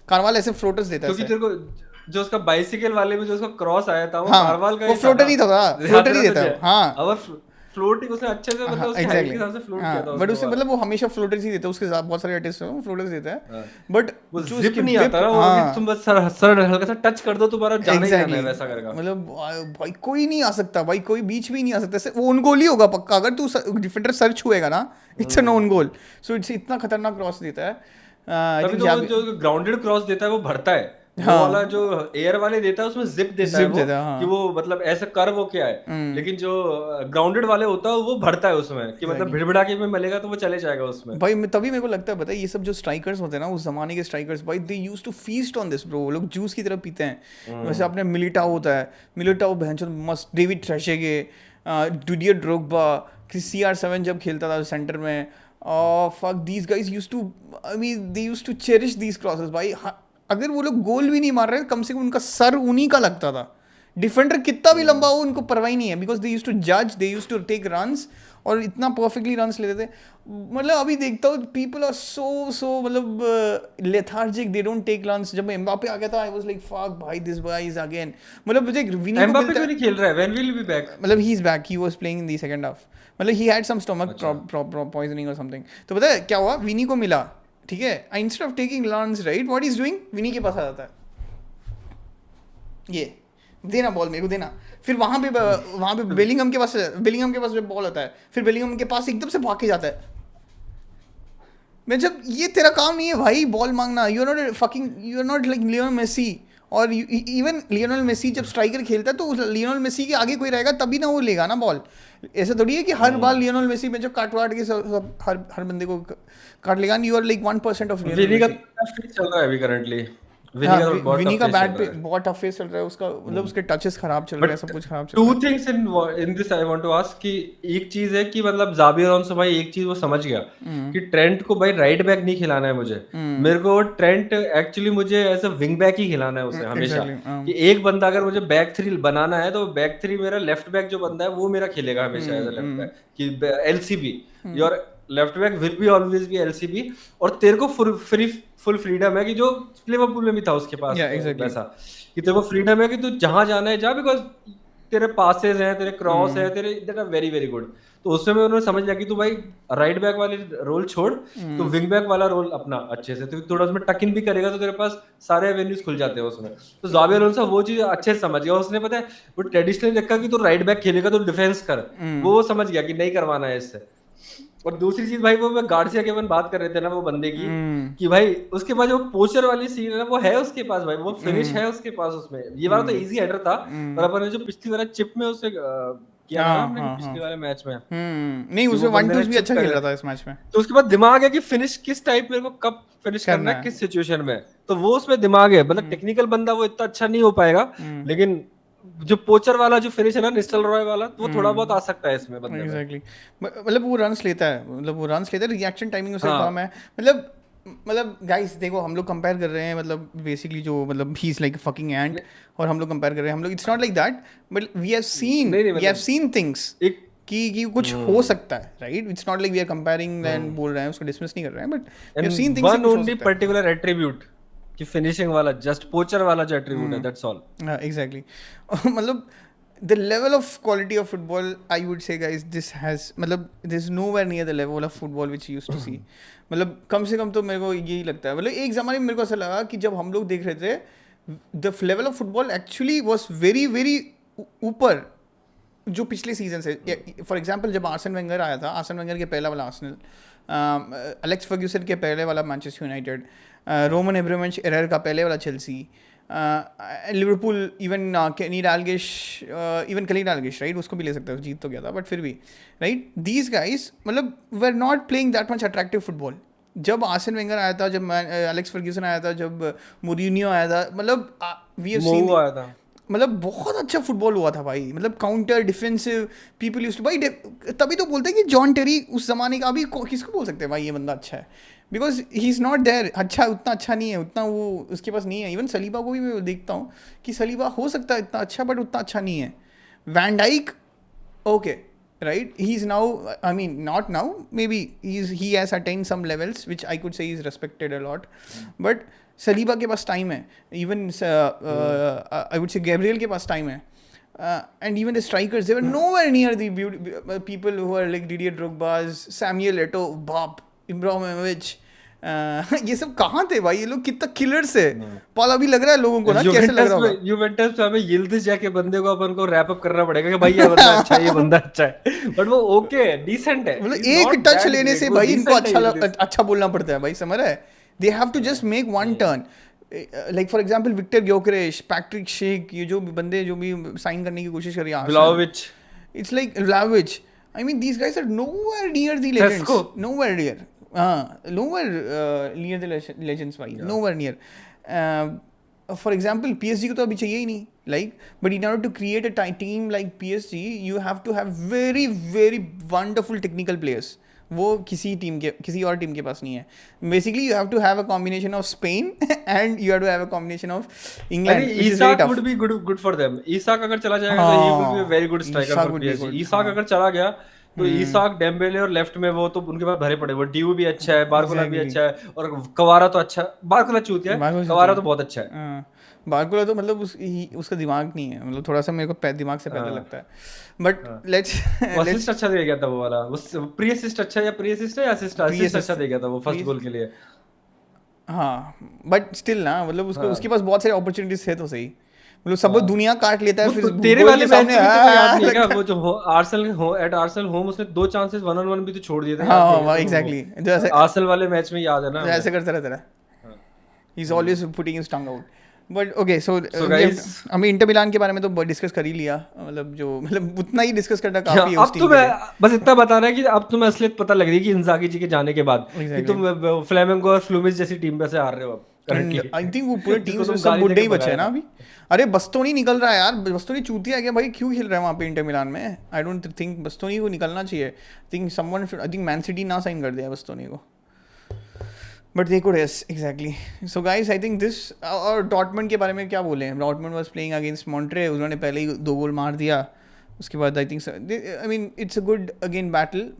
कार्वाल ऐसे फ्लोटर्स देता है. क्योंकि तेरे को जो उसका बाइसिकल वाले में जो उसका क्रॉस आया था वो कार्वाल का वो फ्लोटर ही था, फ्लोटर ही देता है. हाँ अब फ्लोटिंग उसने अच्छे से मतलब उसके हाइट के हिसाब से फ्लोट किया था। बट उससे मतलब वो हमेशा फ्लोटर्स ही देता है, उसके साथ बहुत सारे आर्टिस्ट हैं वो फ्लोटर्स देता है. बट वो जिप नहीं आता ना, वो तुम बस सर हल्का सा टच कर दो तुम्हारा जाना ही जाना है वैसा करेगा. मतलब भाई कोई नहीं आ सकता भाई, कोई बीच में नहीं आ सकता. वो ओन गोल ही होगा पक्का, अगर तू डिफेंडर सर्च हुएगा ना, it's N own goal. So it's इतना खतरनाक क्रॉस देता है. तभी तो जो ग्राउंडेड क्रॉस देता है वो भरता है. वो वाला जो एयर वाले देता है उसमें जिप देता है वो, कि वो मतलब ऐसा कर वो क्या है. लेकिन जो ग्राउंडेड वाले होता है वो भरता है उसमें, कि मतलब भिड़भिड़ा के में मिलेगा तो वो चले जाएगा उसमें. भाई तभी मेरे को लगता है, बताइए ये सब जो स्ट्राइकर्स होते हैं ना उस जमाने के स्ट्राइकर्स, भाई they used to feast on this bro. वो लोग जूस की तरह पीते हैं. वैसे आपने मिलिटाओ होता है, मिलिटाओ भैंचो मस्त, डेविड ट्रेशेगे, डिडियर ड्रोग्बा, CR7 जब खेलता था सेंटर में. Fuck these guys used to, I mean they used to cherish these crosses भाई. अगर वो लोग गोल भी नहीं मार रहे, कम से कम उनका सर उन्हीं का लगता था. डिफेंडर कितना भी लंबा हो उनको परवाह नहीं है, बिकॉज दे यूज्ड टू जज, they used to take runs, और इतना परफेक्टली रन्स लेते थे. मतलब अभी देखता हूँ पीपल आर सो मतलब lethargic, they don't take runs. जब एम्बापे आ गया था आई वाज लाइक फक भाई दिस बॉय इज अगेन. मतलब मुझे विनी को एम्बापे क्यों नहीं खेल रहा है? When will be back? मतलब he is back, he was playing in the second half. मतलब he had some stomach poisoning और समथिंग. तो पता है क्या हुआ, विनी को मिला, ठीक है, instead of taking loans, right, what is doing, Vini के पास आ जाता है, ये देना बॉल मेरे को देना. फिर वहाँ पे बेलिंगम के पास बॉल आता है, फिर बेलिंगम के पास एकदम से भाग के जाता है. मैं जब ये तेरा काम नहीं है भाई बॉल मांगना. You are not like Lionel Messi. और इवन लियोनेल मेसी जब स्ट्राइकर खेलता है तो लियोनेल मेसी के आगे कोई रहेगा तभी ना वो लेगा ना बॉल. ऐसा थोड़ी है कि हर बार लियोनेल मेसी में जो काट के सब हर बंदे को काट लेगा. You are like 1% of Lionel Messi. चल रहा है अभी करंटली. विनी का बैट पे बहुत टफ फेस चल रहा है उसका. मतलब उसके टचेस खराब चल रहे हैं, सब कुछ खराब चल रहा है. Two things in this I want to ask कि एक चीज है कि मतलब ज़ाबी अलोंसो भाई एक चीज वो समझ गया कि ट्रेंट को भाई राइट बैक नहीं खिलाना है मुझे. मेरे को ट्रेंट एक्चुअली मुझे एज अ विंग बैक ही खिलाना है उसे हमेशा. कि एक बंदा अगर मुझे बैक थ्री बनाना है तो बैक थ्री मेरा लेफ्ट बैक जो बंदा है वो मेरा खेलेगा हमेशा एज अ लेफ्ट बैक. कि LCB your left back will be always be LCB. और तेरे को फुल फ्रीडम है कि जो लिवरपूल में भी था उसके पास वैसा, कि तेरे को फ्रीडम है कि तू जहां जाना है जा, बिकॉज तेरे पासेस हैं, तेरे क्रॉस है, तेरे that are very very good. तो उसमें उन्होंने समझ लिया कि तू भाई राइट बैक वाले रोल छोड़, तो विंग बैक वाला रोल अपना अच्छे से तो थोड़ा उसमें टक इन भी करेगा तो तेरे पास सारे एवेन्यूज खुल जाते हैं उसमें. तो ज़ाबी अलोंसो वो चीज अच्छे से समझ गया. उसने पता है वो ट्रेडिशनली रखा कि तू राइट बैक खेलेगा तो डिफेंस कर, वो समझ गया कि नहीं करवाना है इससे. और दूसरी चीज भाई वो मैं गार्सिया के अपन बात कर रहे थे ना वो बंदे की, कि भाई उसके पास जो पोस्टर वाली सीन है ना वो है उसके पास भाई, वो फिनिश है उसके पास उसमें. ये वाला तो इजी हेडर था, पर अपन ने जो पिछली वाला चिप में उससे किया था हमने पिछले वाले मैच में. नहीं उसमें 1-2 भी अच्छा खेल रहा था इस मैच में. तो उसके बाद दिमाग है कि फिनिश किस टाइप मेरे को कब फिनिश करना है, किस सिचुएशन में, तो वो उसमें दिमाग है. मतलब टेक्निकल बंदा वो इतना अच्छा नहीं हो पाएगा, लेकिन जो पोचर वाला जो फिनिश है ना निस्टल रॉय वाला, तो वो थोड़ा बहुत आ सकता है इसमें बंदे में। एग्जैक्टली मतलब वो रन्स लेता है, मतलब वो रन्स लेता है, रिएक्शन टाइमिंग उसका हाँ कम है। मतलब गाइस देखो, हम लोग कंपेयर कर रहे हैं, मतलब बेसिकली जो मतलब ही इज लाइक फकिंग एंट, नहीं और हम लोग कंपेयर कर रहे हैं, हम लोग it's not like that, but नहीं नहीं, वी हैव मतलब सीन थिंग्स एक कि कुछ हो सकता है, right? It's not like we are comparing and बोल रहे हैं, उसको डिसमिस नहीं कर रहे हैं, but we have seen and things कि वन कुछ हो ओनली सकता है। पर्टिकुलर एट्रीब्यूट कि फिनिशिंग वाला, जस्ट पोचर वाला जो एट्रीब्यूट है, दैट्स ऑल। एग्जैक्टली मतलब the level of quality of football, I would say guys, this has मतलब this is nowhere near the level of football which you used to see। मतलब कम से कम तो मेरे को यही लगता है, मतलब एक ज़माने में मेरे को ऐसा लगा कि जब हम लोग देख रहे थे, the level of football actually was very very ऊपर जो पिछले सीजन से। फॉर एग्जांपल जब आर्सन वेंगर आया था, आर्सन वेंगर के पहला वाला आर्सेनल, एलेक्स फर्ग्यूसन के पहले वाला Manchester United, Roman Abramovich error का पहले वाला चेल्सी, लिवरपूल, इवन केनी डालगिश, इवन कली डालगिश, राइट? उसको भी ले सकते हो, जीत तो गया था, बट फिर भी, राइट? दीज गाइज मतलब were not playing that much attractive football. जब आर्सन वेंगर आया था, जब एलेक्स फर्ग्यूसन आया था, जब मोरिनियो आया था, मतलब वी हैव सीन, मोऊ आया था। मतलब बहुत अच्छा फुटबॉल हुआ था भाई, मतलब counter defensive, people used to भाई तभी तो बोलते हैं कि जॉन टेरी उस जमाने का, अभी किसको बोल सकते हैं भाई ये बंदा अच्छा है, because he is not there. अच्छा, उतना अच्छा नहीं है, उतना वो उसके पास नहीं है। इवन सलीबा को भी मैं देखता हूँ कि सलीबा हो सकता है इतना अच्छा, बट उतना अच्छा नहीं है। Van Dijk, okay, right? He's now, I mean, not now, maybe he has attained some levels which I could say is respected a lot, but Saliba के पास टाइम है, even I would say Gabriel के पास time है, and even the strikers, they were nowhere near the people who are like Didier Drogba's, Samuel Eto'o, Bob, Ibrahimovic, ये सब कहाँ थे भाई? ये लोग कितना किलर्स है। पाल अभी लग रहा है लोगों को ना, कैसे लग रहा होगा? यूवेंटस में हमें यिल्दिज जाके बंदे को अपन को रैप अप करना पड़ेगा कि भाई ये बंदा अच्छा है, ये बंदा अच्छा है, बट वो ओके डिसेंट है, मतलब इज एक नॉट टच दैट लेने ग्रेट, से वो भाई इनको डिसेंट है यिल्दिज। अच्छा बोलना पड़ता है भाई, समझ रहा है? They have to just make one turn, like for example Viktor Gyokeres, Patrick Schick, ये जो बंदे जो भी साइन करने की कोशिश कर रही है Arsenal, Vlahovic, it's like Vlahovic, I mean these guys are nowhere near the Sesko, legends, nowhere near, हाँ नोवेयर नियर द लेजेंड्स भाई, nowhere near. For example PSG को तो अभी चाहिए ही नहीं, like, but in order to create a team like PSG you have to have very very wonderful technical players. वो किसी और टीम के पास नहीं है। Basically you have to have a combination of Spain and you have to have a combination of I think England, which is very Isak tough. Would be good for them. Isak अगर चला जाएगा तो he will be a very हाँ, good striker Isak for would be PSG. Good, Isak हाँ। अगर चला गया तो इसाक, डेम्बेले और लेफ्ट में वो तो उनके पास भरे पड़े, वो ड्यू भी अच्छा है, बारकोला भी एग्जैक्टली। अच्छा है, और कवारा तो अच्छा है। बारकोला चूतिया है, बारकोला से कवारा चाहिए, तो बहुत अच्छा है। हाँ। बारकोला तो मतलब उसका दिमाग नहीं है, मतलब थोड़ा सा मेरे को दिमाग से पैदा हाँ लगता है, बट हाँ, लेट्स वो असिस्ट लेट्स अच्छा दे गया था वो वाला, वो प्री असिस्ट अच्छा, या प्री असिस्ट है या असिस्ट, प्री असिस्ट अच्छा असिस्ट, दे गया था वो फर्स्ट प्री, गोल के लिए। हाँ, बट स्टिल ना, मतलब उसको हाँ उसके पास बहुत सारे अपॉर्चुनिटीज थे तो सही, मतलब सब हाँ, दुनिया काट लेता है, वो फिर तेरे गोल वाले के मैच सामने में भी तेरे को याद नहीं है क्या, लगता वो है। जो आर्सेनल एट आर्सेनल होम उसने 2 चांसेस 1-on-1 भी तो छोड़ दिए थे, हाँ याद नहीं है क्या हाँ, तेरे को वो? एग्जैक्टली, जैसे आर्सेनल वाले मैच में याद है ना हमें। ऐसे करता रहता है, हाँ। He is always putting his tongue out. But okay, so so we guys, हमें इंटर मिलान के बारे में तो डिस्कस कर ही लिया, मतलब जो मतलब उतना ही डिस्कस करना क्या काफ़ी है उस अब तो टीम के मैं लिए। बस इतना बता रहा है कि अब तुम्हें असलियत पता लग रही है कि इंजागी जी के जाने के बाद, कि एग्जैक्टली, तुम फ्लेमेंगो और फ्लूमिस जैसी टीम पे से हार रहे हो अब एंड आई थिंक वो करंटली पूरे टीम जिसको से तुम सब गाली बुड्ढे देके ही बचे हैं भगाया ना था। अभी। अरे बस्तोनी निकल रहा है यार, बस्तोनी चूतिया है क्या भाई? क्यों खेल रहा है वहाँ पे इंटर मिलान में? आई डोंट थिंक बस्तोनी को निकलना चाहिए। आई थिंक मैन सिटी ना साइन कर दिया बस्तोनी को, but they could, yes exactly. So guys I think this, और डॉर्टमंड के बारे में क्या बोले? Dortmund was playing against Montreux, उन्होंने पहले ही 2 गोल मार दिया। उसके बाद आई think, I mean it's a good again battle.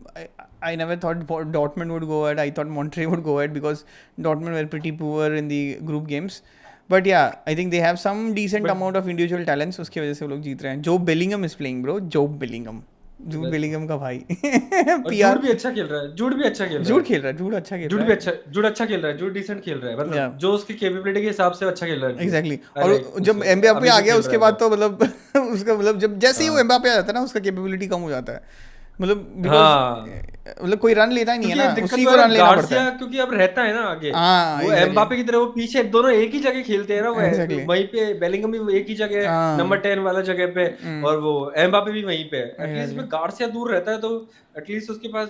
I never thought Dortmund would go ahead. I thought Monterrey would go ahead because Dortmund were pretty poor in the group games. But yeah, I think they have some decent but amount of individual talents. उसकी वजह से वो लोग जीत रहे हैं। जो Bellingham is playing, bro. जो Bellingham, Jude Bellingham का भाई। और पीआर, जूड भी अच्छा खेल रहा है, जूड भी अच्छा खेल रहा जूड है, खेल रहा है, जूड अच्छा खेल जूड रहा भी है। अच्छा, जूड अच्छा खेल रहा है, जूड डिसेंट खेल रहा है, या मतलब जो उसकी कैपेबिलिटी के हिसाब से अच्छा खेल रहा है जूड। एग्जैक्टली, आई और लाइक जब उसे, एम्बापे अभी आ जो गया खेल उसके रहा है बाद वो। तो मतलब उसका मतलब जब जैसे ही वो हाँ एम्बापे आ जाता है ना, उसका कैपेबिलिटी कम हो जाता है, मतलब बिकॉज हाँ, मतलब कोई रन लेता ही नहीं है क्योंकि ना, ये दिक्कत उसी वो को है ना, रन लेना पड़ता गार्सिया है। क्योंकि अब रहता है ना आगे, हाँ वो एग्जैक्टली, एम्बापे की तरह वो पीछे दोनों एक ही जगह खेलते हैं ना, वो एग्जैक्टली, वहीं पे बेलिंगम भी वो एक ही जगह नंबर हाँ 10 वाला जगह पे, और वो एम्बापे भी वहीं पे। एटलीस्ट एग्जैक्टली, में गार्सिया दूर रहता है तो एटलीस्ट उसके पास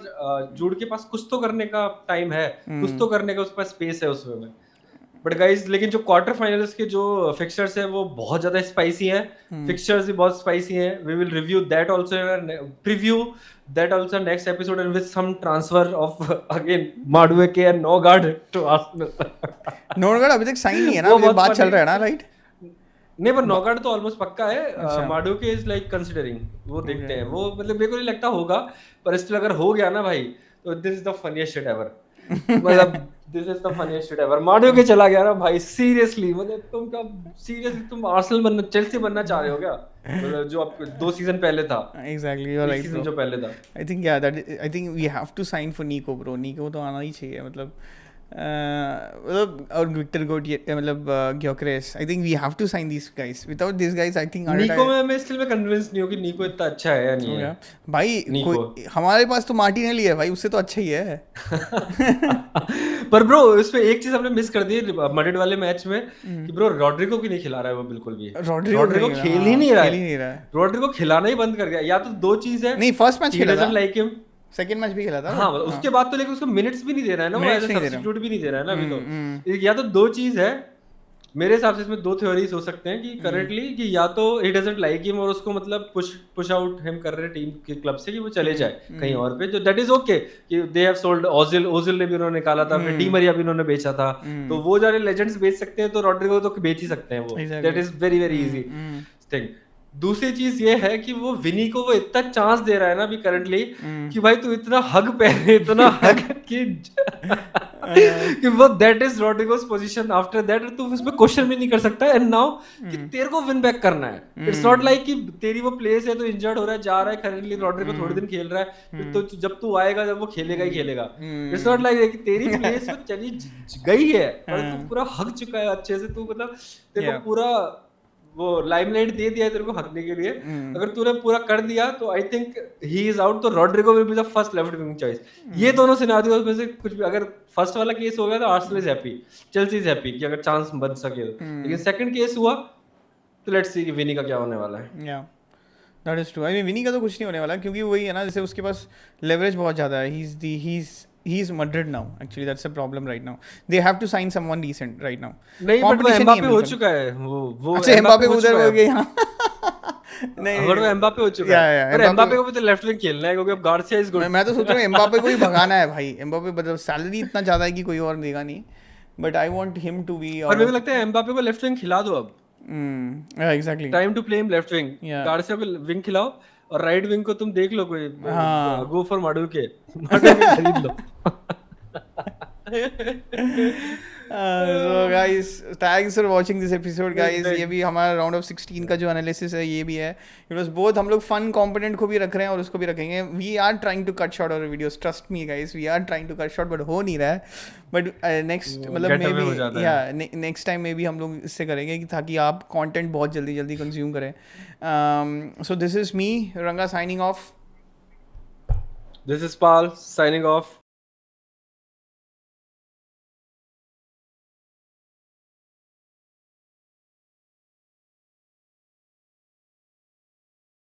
जूड के पास कुछ तो करने का टाइम है, कुछ तो करने का उसके पास स्पेस है उसमें। बट गाइस लेकिन जो क्वार्टर फाइनल्स के जो फिक्सचर्स है वो बहुत ज्यादा स्पाइसी हैं, फिक्सचर्स भी बहुत स्पाइसी हैं. We will review that also, preview that also next episode, and with some transfer of again Madueke and Norgaard to Arsenal. Norgaard अभी तक साइन नहीं है ना, वो अभी बहुत बात चल funny. रहा है ना, राइट? नहीं पर नोगार्ड तो ऑलमोस्ट पक्का है. अच्छा। माडुएके इज लाइक कंसीडरिंग, वो देखते हैं. वो मतलब मेरे को नहीं लगता होगा, पर स्टिल अगर हो गया ना भाई तो this is the funniest shit ever. मतलब this is the funniest shit ever. Madueke चला गया ना भाई, सीरियसली मतलब तुम क्या सीरियसली तुम आर्सेनल बनना, चेल्सी बनना चाह रहे हो क्या? मतलब जो आप 2 सीजन पहले था, exactly, you are 1 right season bro. जो पहले था. I think yeah that, I think we have to sign for Nico bro. Nico तो आना ही चाहिए, मतलब मतलब, और विक्टर मतलब Gyokeres. I think we have to sign these guys. Without this guys I think Nico में मैं स्टिल में कन्विंस नहीं हूं कि निको इतना अच्छा है या नहीं है. भाई निको कोई हमारे पास तो मार्टिनेली है भाई, उससे तो अच्छा ही है. पर ब्रो इसमें एक चीज हमने मिस कर दी मड्रिड वाले मैच में, कि ब्रो रॉड्रिगो की नहीं खिला रहा है वो बिल्कुल भी. रॉड्रिगो खेल ही नहीं रहा है. रॉड्रिगो खिलाना ही बंद कर दिया. या तो दो चीज है, नहीं, फर्स्ट मैच खेला था, लाइक हिम. सेकंड मैच भी खेला था. हाँ उसके बाद तो लेकिन उसको मिनट्स भी नहीं दे रहा है ना, वो एज अ सब्स्टिट्यूट भी नहीं दे रहा है ना अभी तो. या तो दो चीज है मेरे हिसाब से, इसमें दो थ्योरीज हो सकते हैं कि करेंटली कि या तो ही डजंट लाइक हिम और उसको मतलब पुश आउट हिम कर रहे टीम के क्लब से कि वो चले जाए कहीं और पे, जो दैट इज ओके. कि दे हैव सोल्ड ओजिल ने भी उन्होंने निकाला था, फिर डी मरिया भी उन्होंने बेचा था. तो वो जारे लेजेंड्स बेच सकते हैं, तो रॉड्रिगो तो बेच ही सकते हैं वो. That is very very easy thing. दूसरी चीज ये है कि वो विनी को वो इतना चांस दे रहा है ना अभी करंटली, कि भाई तू इतना हग पहने, इतना हग कि वो that is Rodrygo's position. After that तू उसमें क्वेश्चन भी नहीं कर सकता. एंड नाउ कि तेरे को विन बैक करना है. इट्स नॉट लाइक कि तेरी वो प्लेस है तो इंजर्ड हो रहा है, जा रहा है. करंटली रॉड्रिगो थोड़े दिन खेल रहा है, तो जब तू आएगा जब वो खेलेगा ही खेलेगा. इट्स नॉट लाइक कि तेरी प्लेस वो चली गई है, पर तू पूरा हग चुका है अच्छे से. तू मतलब तेरे को पूरा वो लाइमलाइट दे दिया है तेरे को हकने के लिए. अगर तूने पूरा कर दिया तो I think he is out. तो Rodrygo will be the first left wing choice. ये दोनों सिनेरियोस में से कुछ भी, अगर फर्स्ट वाला केस हो गया तो Arsenal is happy, Chelsea is happy कि अगर चांस बन सके. लेकिन सेकंड केस हुआ तो लेट्स सी कि विनी का क्या होने वाला है. Yeah that is true. I mean Vini का तो कुछ नहीं होने वाला, क्योंकि वही है ना, जैसे उसके पास लेवरेज बहुत ज़्यादा है. He is Madrid now. Actually, that's a problem right now. They have to sign someone decent right now. नहीं बट वो एम्बापे हो चुका है. वो अच्छा, एम्बापे उधर हो गया. नहीं बट वो एम्बापे हो चुका है. पर एम्बापे को भी तो लेफ्ट विंग खेलना है, क्योंकि अब गार्सिया इज गुड. मैं तो सोच रहा हूँ एम्बापे को ही भगाना है भाई. एम्बापे मतलब सैलरी इतना ज़्यादा है कि कोई और देगा नहीं. But I want him to be. और मेरे को लगता है एम्बापे को लेफ्ट विंग खिला दो अब. Exactly, time to play him left wing. Garcia को विंग खिलाओ और राइट विंग को तुम देख लो कोई. गो फॉर माडुएके खरीद लो. So guys, thanks for watching this episode guys. ये भी हमारा राउंड ऑफ 16 का जो एनालिसिस है ये भी है. It was both. हम लोग फन कंपोनेंट को भी रख रहे हैं और उसको भी रखेंगे. We are trying to cut short our videos, trust me guys. We are trying to cut short but हो नहीं रहा है. बट नेक्स्ट मतलब may be yeah next time maybe हम लोग इससे करेंगे कि ताकि आप कंटेंट बहुत जल्दी जल्दी कंज्यूम करें. सो दिस इज मी रंगा signing off. This is Pal signing off.